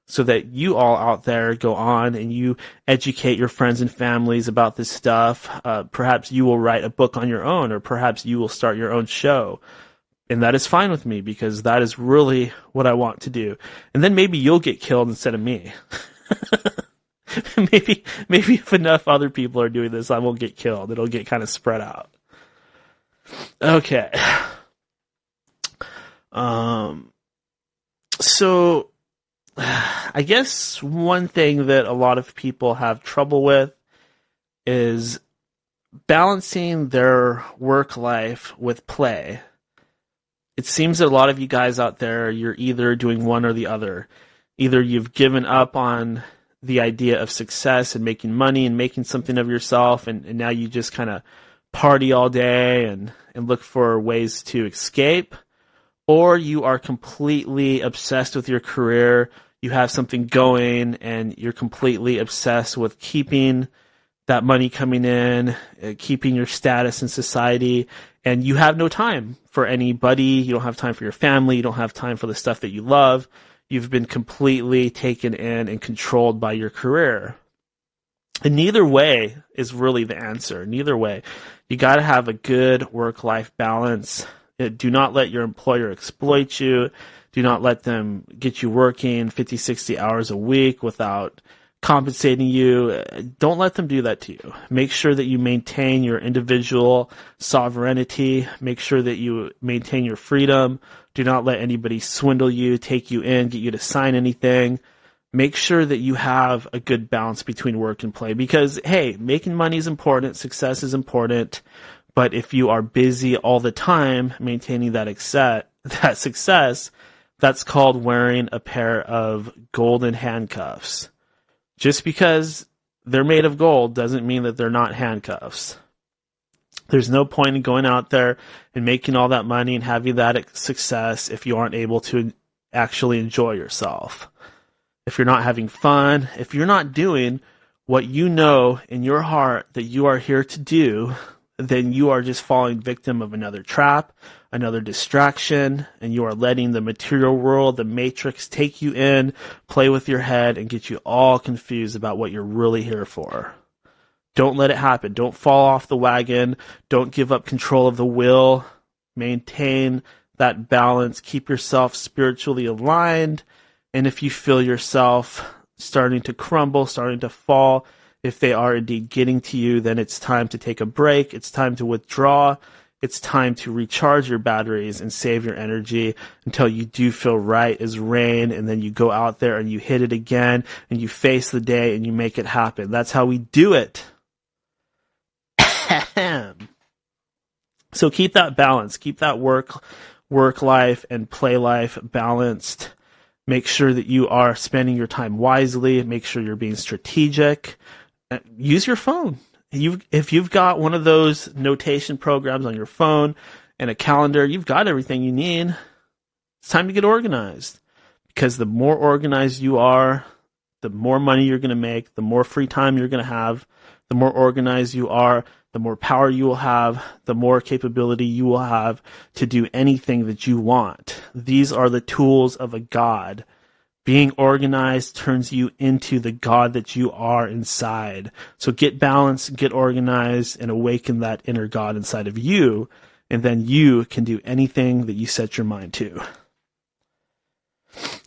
so that you all out there go on and you educate your friends and families about this stuff. Perhaps you will write a book on your own, or perhaps you will start your own show. And that is fine with me, because that is really what I want to do. And then maybe you'll get killed instead of me. maybe if enough other people are doing this, I won't get killed. It'll get kind of spread out. Okay. So I guess one thing that a lot of people have trouble with is balancing their work life with play. It seems that a lot of you guys out there, you're either doing one or the other. Either you've given up on the idea of success and making money and making something of yourself, and now you just kind of party all day and look for ways to escape, or you are completely obsessed with your career. You have something going and you're completely obsessed with keeping that money coming in, keeping your status in society, and you have no time for anybody. You don't have time for your family. You don't have time for the stuff that you love. You've been completely taken in and controlled by your career. And neither way is really the answer. Neither way. You got to have a good work-life balance. Do not let your employer exploit you. Do not let them get you working 50, 60 hours a week without compensating you. Don't let them do that to you. Make sure that you maintain your individual sovereignty. Make sure that you maintain your freedom. Do not let anybody swindle you, take you in, get you to sign anything. Make sure that you have a good balance between work and play, because, hey, making money is important, success is important, but if you are busy all the time maintaining that success, that's called wearing a pair of golden handcuffs. Just because they're made of gold doesn't mean that they're not handcuffs. There's no point in going out there and making all that money and having that success if you aren't able to actually enjoy yourself. If you're not having fun, if you're not doing what you know in your heart that you are here to do, then you are just falling victim of another trap, another distraction, and you are letting the material world, the matrix, take you in, play with your head, and get you all confused about what you're really here for. Don't let it happen. Don't fall off the wagon. Don't give up control of the will. Maintain that balance. Keep yourself spiritually aligned. And if you feel yourself starting to crumble, starting to fall, if they are indeed getting to you, then it's time to take a break. It's time to withdraw. It's time to recharge your batteries and save your energy until you do feel right as rain, and then you go out there and you hit it again and you face the day and you make it happen. That's how we do it. So keep that balance. Keep that work life and play life balanced. Make sure that you are spending your time wisely. Make sure you're being strategic. Use your phone. If you've got one of those notation programs on your phone and a calendar, you've got everything you need. It's time to get organized, because the more organized you are, the more money you're going to make, the more free time you're going to have. The more organized you are, the more power you will have, the more capability you will have to do anything that you want. These are the tools of a god. Being organized turns you into the God that you are inside. So get balanced, get organized, and awaken that inner God inside of you, and then you can do anything that you set your mind to.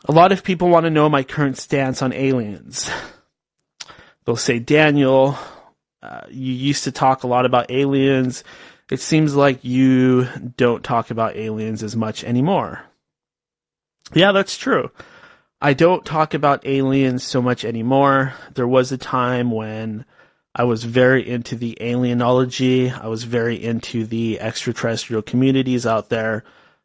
A lot of people want to know my current stance on aliens. They'll say, Daniel, you used to talk a lot about aliens. It seems like you don't talk about aliens as much anymore. Yeah, that's true. I don't talk about aliens so much anymore. There was a time when I was very into the alienology. I was very into the extraterrestrial communities out there.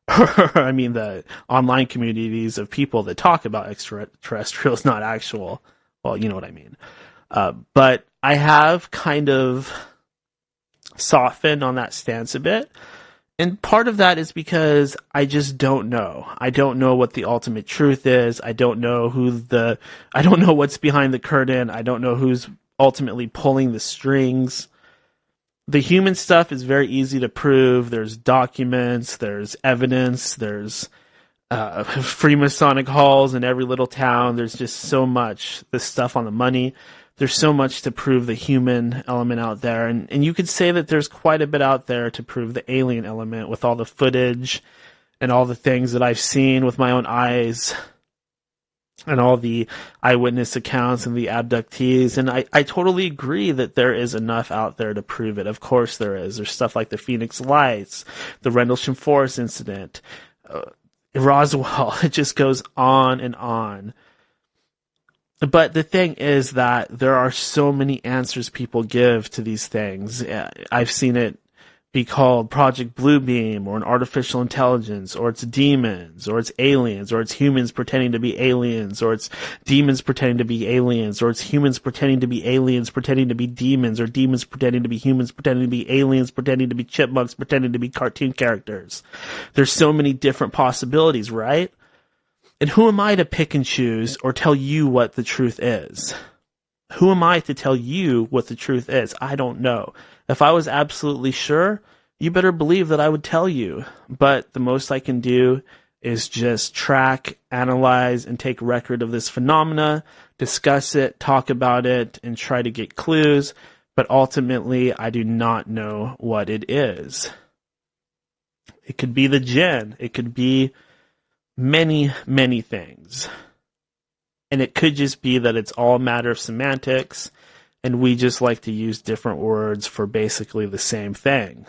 I mean, the online communities of people that talk about extraterrestrials, not actual. Well, you know what I mean. But I have kind of softened on that stance a bit. And part of that is because I just don't know. I don't know what the ultimate truth is. I don't know I don't know what's behind the curtain. I don't know who's ultimately pulling the strings. The human stuff is very easy to prove. There's documents, there's evidence, there's Freemasonic halls in every little town. There's just so much, the stuff on the money. There's so much to prove the human element out there. And you could say that there's quite a bit out there to prove the alien element with all the footage and all the things that I've seen with my own eyes and all the eyewitness accounts and the abductees. And I totally agree that there is enough out there to prove it. Of course there is. There's stuff like the Phoenix Lights, the Rendlesham Forest incident, Roswell. It just goes on and on. But the thing is that there are so many answers people give to these things. I've seen it be called Project Bluebeam, or an artificial intelligence, or it's demons, or it's aliens, or it's humans pretending to be aliens, or it's demons pretending to be aliens, or it's humans pretending to be aliens, pretending to be demons, or demons pretending to be humans, pretending to be aliens, pretending to be chipmunks, pretending to be cartoon characters. There's so many different possibilities, right? And who am I to pick and choose or tell you what the truth is? Who am I to tell you what the truth is? I don't know. If I was absolutely sure, you better believe that I would tell you. But the most I can do is just track, analyze, and take record of this phenomena, discuss it, talk about it, and try to get clues. But ultimately, I do not know what it is. It could be the jinn. It could be many, many things. And it could just be that it's all a matter of semantics, and we just like to use different words for basically the same thing.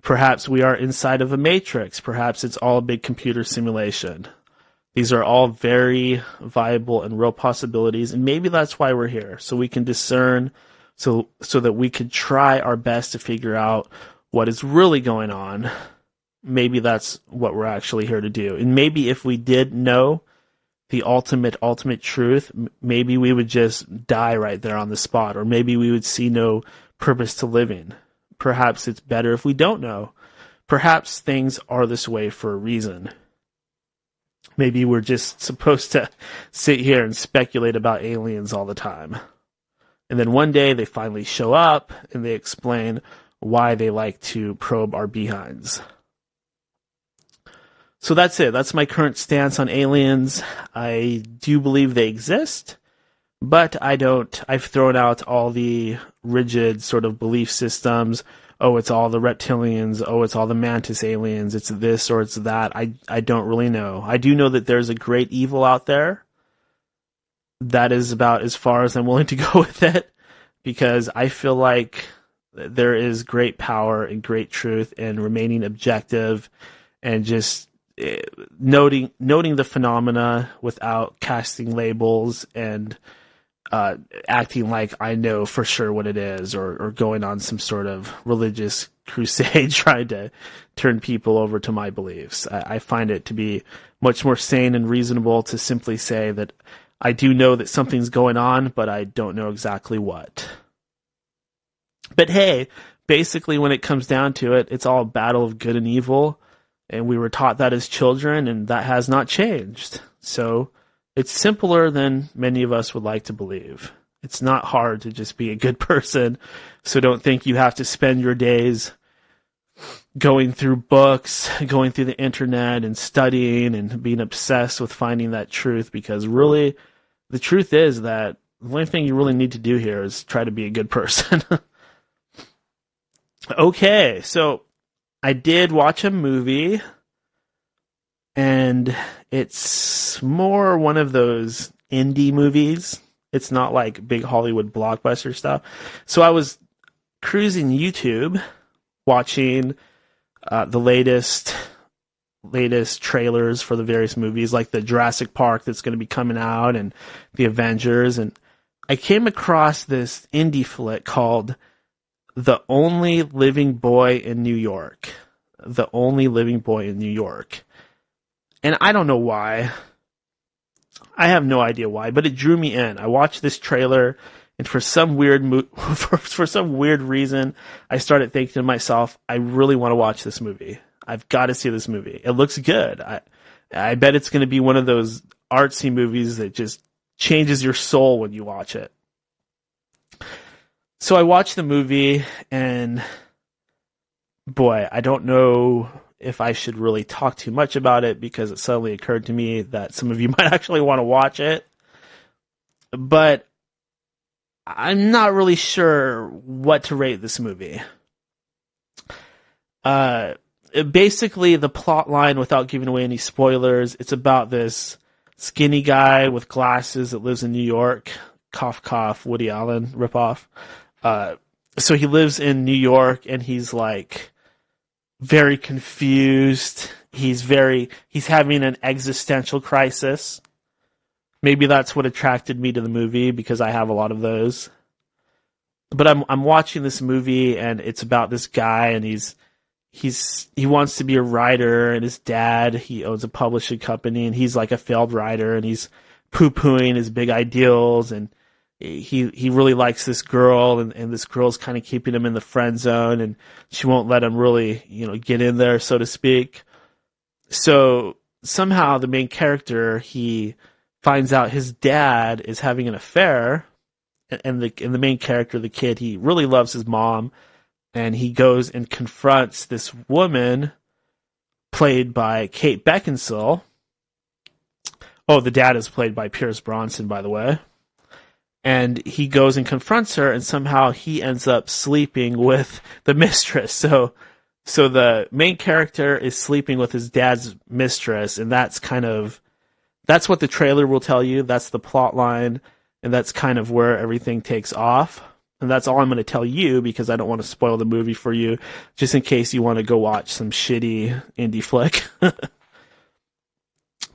Perhaps we are inside of a matrix. Perhaps it's all a big computer simulation. These are all very viable and real possibilities, and maybe that's why we're here, so we can discern, so that we could try our best to figure out what is really going on. Maybe that's what we're actually here to do. And maybe if we did know the ultimate truth, maybe we would just die right there on the spot, or maybe we would see no purpose to living. Perhaps it's better if we don't know. Perhaps things are this way for a reason. Maybe we're just supposed to sit here and speculate about aliens all the time. And then one day they finally show up and they explain why they like to probe our behinds. So that's it. That's my current stance on aliens. I do believe they exist, but I don't. I've thrown out all the rigid sort of belief systems. Oh, it's all the reptilians. Oh, it's all the mantis aliens. It's this or it's that. I don't really know. I do know that there's a great evil out there. That is about as far as I'm willing to go with it, because I feel like there is great power and great truth in remaining objective and just noting the phenomena without casting labels and acting like I know for sure what it is, or going on some sort of religious crusade trying to turn people over to my beliefs. I find it to be much more sane and reasonable to simply say that I do know that something's going on, but I don't know exactly what. But hey, basically when it comes down to it, it's all a battle of good and evil. And we were taught that as children, and that has not changed. So it's simpler than many of us would like to believe. It's not hard to just be a good person. So don't think you have to spend your days going through books, going through the internet, and studying and being obsessed with finding that truth. Because really, the truth is that the only thing you really need to do here is try to be a good person. Okay, so I did watch a movie, and it's more one of those indie movies. It's not like big Hollywood blockbuster stuff. So I was cruising YouTube, watching the latest trailers for the various movies, like the Jurassic Park that's going to be coming out, and the Avengers, and I came across this indie flick called The Only Living Boy in New York. The Only Living Boy in New York. And I don't know why. I have no idea why, but it drew me in. I watched this trailer, and for some weird for some weird reason, I started thinking to myself, I really want to watch this movie. I've got to see this movie. It looks good. I bet it's going to be one of those artsy movies that just changes your soul when you watch it. So I watched the movie, and boy, I don't know if I should really talk too much about it because it suddenly occurred to me that some of you might actually want to watch it. But I'm not really sure what to rate this movie. Basically, the plot line, without giving away any spoilers, it's about this skinny guy with glasses that lives in New York. Cough, cough, Woody Allen ripoff. So he lives in New York, and he's like very confused. He's having an existential crisis. Maybe that's what attracted me to the movie, because I have a lot of those. But I'm watching this movie, and it's about this guy, and he wants to be a writer, and his dad, he owns a publishing company, and he's like a failed writer, and he's poo-pooing his big ideals, and he really likes this girl, and this girl's kind of keeping him in the friend zone, and she won't let him really, get in there, so to speak. So somehow the main character, he finds out his dad is having an affair, and the main character, the kid, he really loves his mom, and he goes and confronts this woman played by Kate Beckinsale. Oh, the dad is played by Pierce Bronson, by the way. And he goes and confronts her, and somehow he ends up sleeping with the mistress. So the main character is sleeping with his dad's mistress, and that's what the trailer will tell you. That's the plot line, and that's kind of where everything takes off. And that's all I'm going to tell you, because I don't want to spoil the movie for you, just in case you want to go watch some shitty indie flick.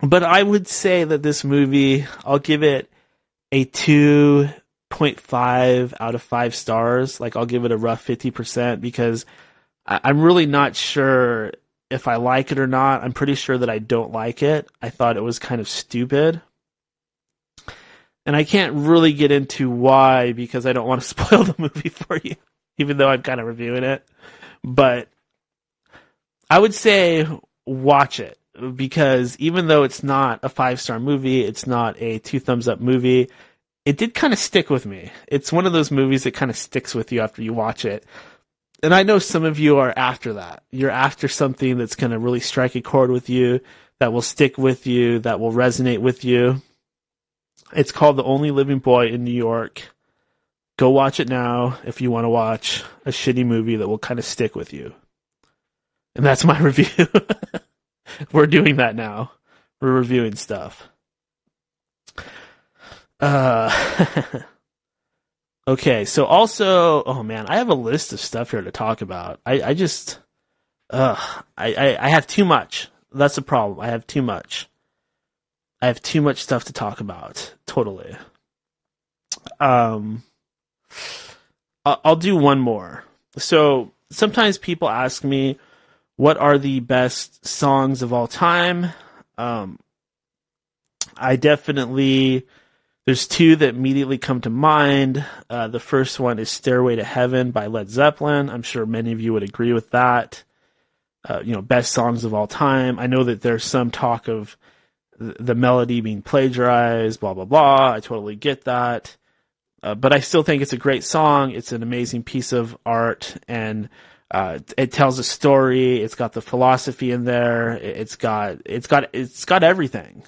But I would say that this movie, I'll give it a 2.5 out of 5 stars. Like, I'll give it a rough 50%, because I'm really not sure if I like it or not. I'm pretty sure that I don't like it. I thought it was kind of stupid. And I can't really get into why, because I don't want to spoil the movie for you, even though I'm kind of reviewing it. But I would say watch it, because even though it's not a 5-star movie, it's not a 2 thumbs up movie, it did kind of stick with me. It's one of those movies that kind of sticks with you after you watch it. And I know some of you are after that. You're after something that's going to really strike a chord with you, that will stick with you, that will resonate with you. It's called The Only Living Boy in New York. Go watch it now if you want to watch a shitty movie that will kind of stick with you. And that's my review. We're doing that now. We're reviewing stuff. Okay, so also, oh man, I have a list of stuff here to talk about. I have too much. That's the problem. I have too much. I have too much stuff to talk about. Totally. I'll do one more. So sometimes people ask me, what are the best songs of all time? I definitely, there's 2 that immediately come to mind. The first one is Stairway to Heaven by Led Zeppelin. I'm sure many of you would agree with that. Best songs of all time. I know that there's some talk of the melody being plagiarized, blah, blah, blah. I totally get that. But I still think it's a great song. It's an amazing piece of art, and it tells a story. It's got the philosophy in there. It's got everything.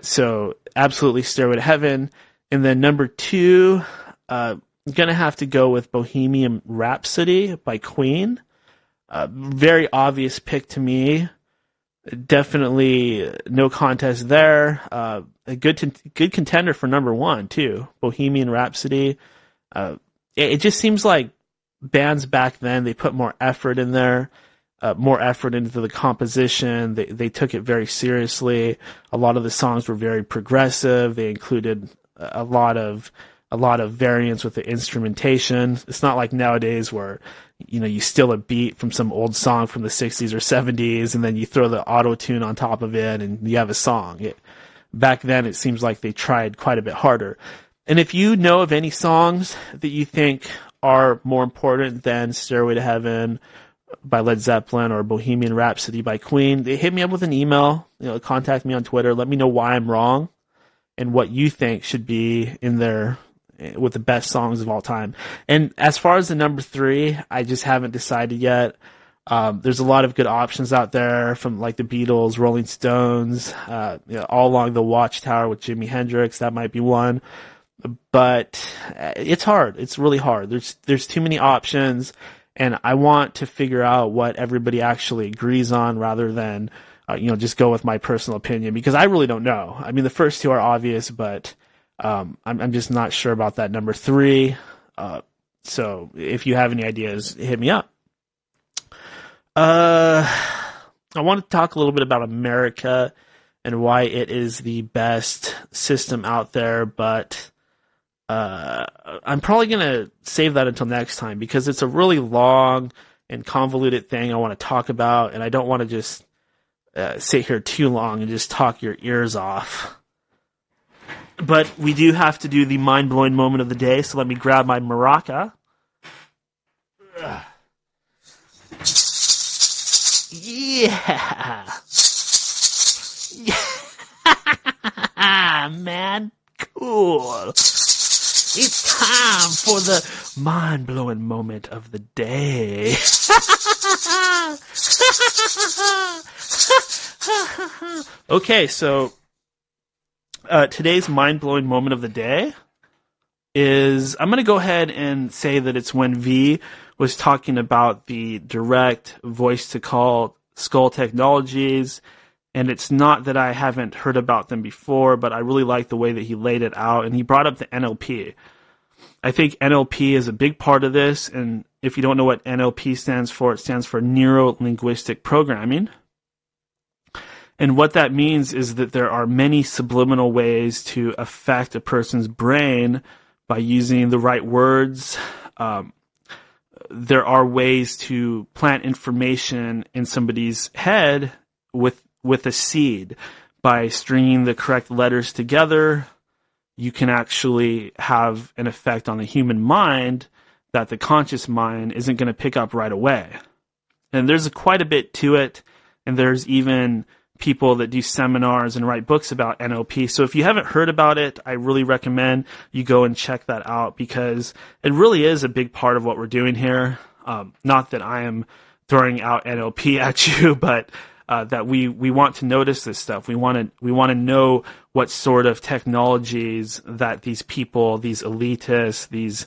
So absolutely Stairway to Heaven. And then number 2, I'm going to have to go with Bohemian Rhapsody by Queen. Very obvious pick to me. Definitely no contest there. A good contender for number 1 too. Bohemian Rhapsody. It just seems like bands back then, they put more effort in there, more effort into the composition. They took it very seriously. A lot of the songs were very progressive. They included a lot of variance with the instrumentation. It's not like nowadays where you steal a beat from some old song from the 60s or 70s, and then you throw the auto-tune on top of it, and you have a song. Back then, it seems like they tried quite a bit harder. And if you know of any songs that you think are more important than Stairway to Heaven by Led Zeppelin or Bohemian Rhapsody by Queen, they hit me up with an email, contact me on Twitter, let me know why I'm wrong and what you think should be in there with the best songs of all time. And as far as the number 3, I just haven't decided yet. There's a lot of good options out there from like the Beatles, Rolling Stones, all along the Watchtower with Jimi Hendrix. That might be one, but it's hard. It's really hard. There's too many options, and I want to figure out what everybody actually agrees on rather than just go with my personal opinion, because I really don't know. I mean, the first two are obvious, but I'm just not sure about that number 3. So if you have any ideas, hit me up. I want to talk a little bit about America and why it is the best system out there, but I'm probably going to save that until next time, because it's a really long and convoluted thing I want to talk about, and I don't want to just sit here too long and just talk your ears off. But we do have to do the mind-blowing moment of the day, so let me grab my maraca. Yeah! Yeah! Man, cool! It's time for the mind-blowing moment of the day. Okay, so today's mind-blowing moment of the day is, I'm going to go ahead and say that it's when V was talking about the direct voice-to-call skull technologies, and it's not that I haven't heard about them before, but I really like the way that he laid it out, and he brought up the NLP. I think NLP is a big part of this, and if you don't know what NLP stands for, it stands for Neuro-Linguistic Programming. And what that means is that there are many subliminal ways to affect a person's brain by using the right words. There are ways to plant information in somebody's head with a seed. By stringing the correct letters together, you can actually have an effect on the human mind that the conscious mind isn't going to pick up right away. And there's quite a bit to it, and there's even people that do seminars and write books about NLP. So if you haven't heard about it, I really recommend you go and check that out, because it really is a big part of what we're doing here. Not that I am throwing out NLP at you, but that we want to notice this stuff. We want to know what sort of technologies that these people, these elitists, these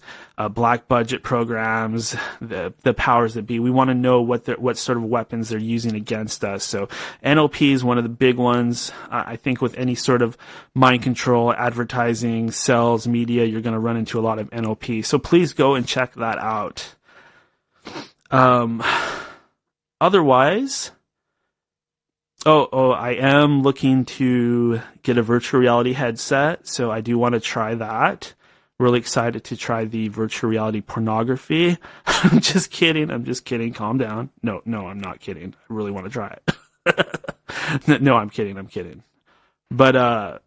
black budget programs, the powers that be, we want to know what sort of weapons they're using against us. So NLP is one of the big ones. I think with any sort of mind control, advertising, sales, media, you're going to run into a lot of NLP. So please go and check that out. Otherwise, I am looking to get a virtual reality headset, so I do want to try that. Really excited to try the virtual reality pornography. I'm just kidding. Calm down. No, I'm not kidding. I really want to try it. No, I'm kidding. But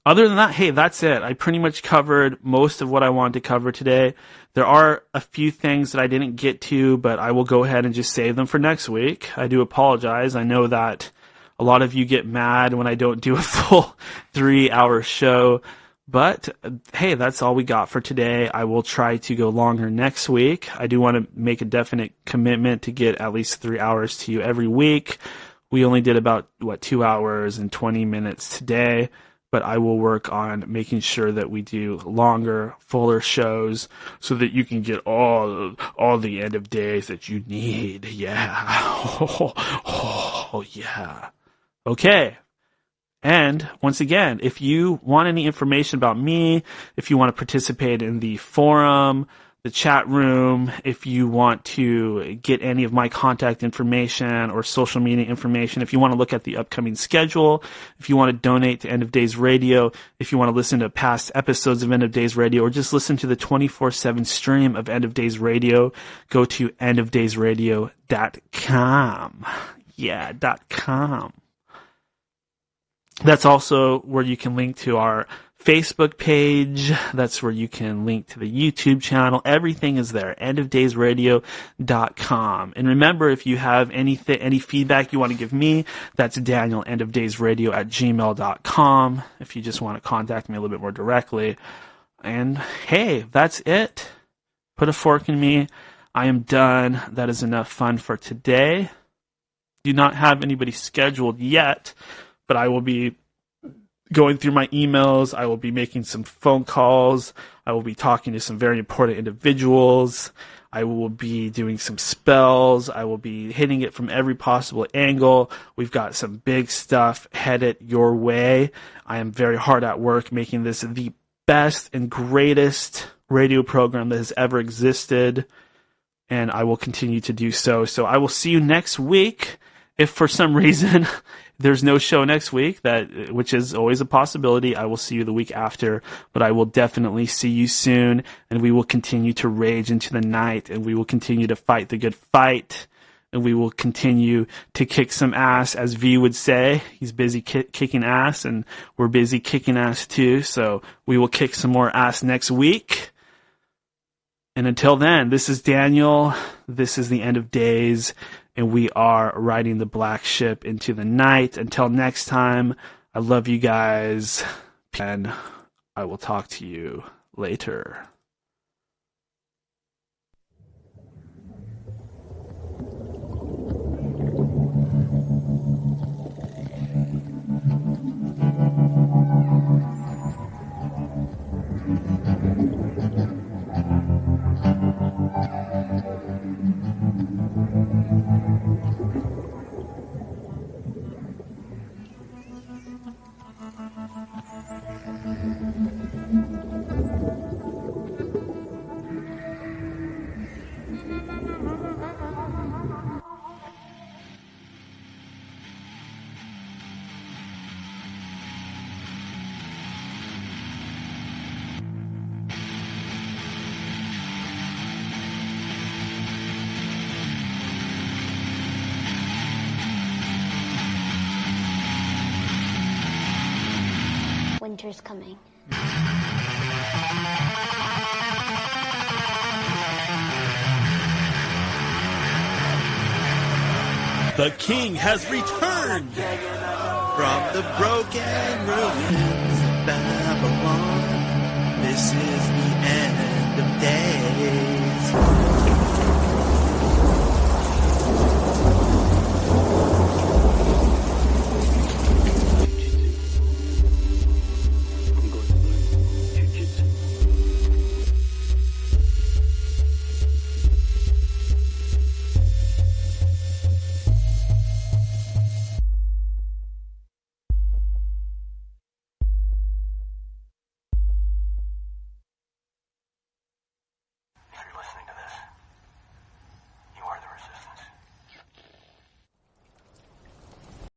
other than that, hey, that's it. I pretty much covered most of what I wanted to cover today. There are a few things that I didn't get to, but I will go ahead and just save them for next week. I do apologize. I know that a lot of you get mad when I don't do a full 3-hour show, but hey, that's all we got for today. I will try to go longer next week. I do want to make a definite commitment to get at least 3 hours to you every week. We only did about, 2 hours and 20 minutes today. But I will work on making sure that we do longer, fuller shows so that you can get all the end of days that you need. Yeah. Oh, yeah. Okay. And once again, if you want any information about me, if you want to participate in the forum, the chat room, if you want to get any of my contact information or social media information, if you want to look at the upcoming schedule, if you want to donate to End of Days Radio, if you want to listen to past episodes of End of Days Radio, or just listen to the 24/7 stream of End of Days Radio, go to endofdaysradio.com. Yeah, .com. That's also where you can link to our Facebook page. That's where you can link to the YouTube channel. Everything is there. endofdaysradio.com. And remember, if you have any feedback you want to give me, that's Daniel, endofdaysradio@gmail.com. If you just want to contact me a little bit more directly. And hey, that's it. Put a fork in me. I am done. That is enough fun for today. Do not have anybody scheduled yet, but I will be going through my emails. I will be making some phone calls. I will be talking to some very important individuals. I will be doing some spells. I will be hitting it from every possible angle. We've got some big stuff headed your way. I am very hard at work making this the best and greatest radio program that has ever existed, and I will continue to do so. So I will see you next week. If for some reason there's no show next week, which is always a possibility, I will see you the week after, but I will definitely see you soon, and we will continue to rage into the night, and we will continue to fight the good fight, and we will continue to kick some ass, as V would say. He's busy kicking ass, and we're busy kicking ass too, so we will kick some more ass next week. And until then, this is Daniel. This is the end of days, and we are riding the black ship into the night. Until next time, I love you guys, and I will talk to you later. Winter's coming. The king has returned from the broken ruins of Babylon. This is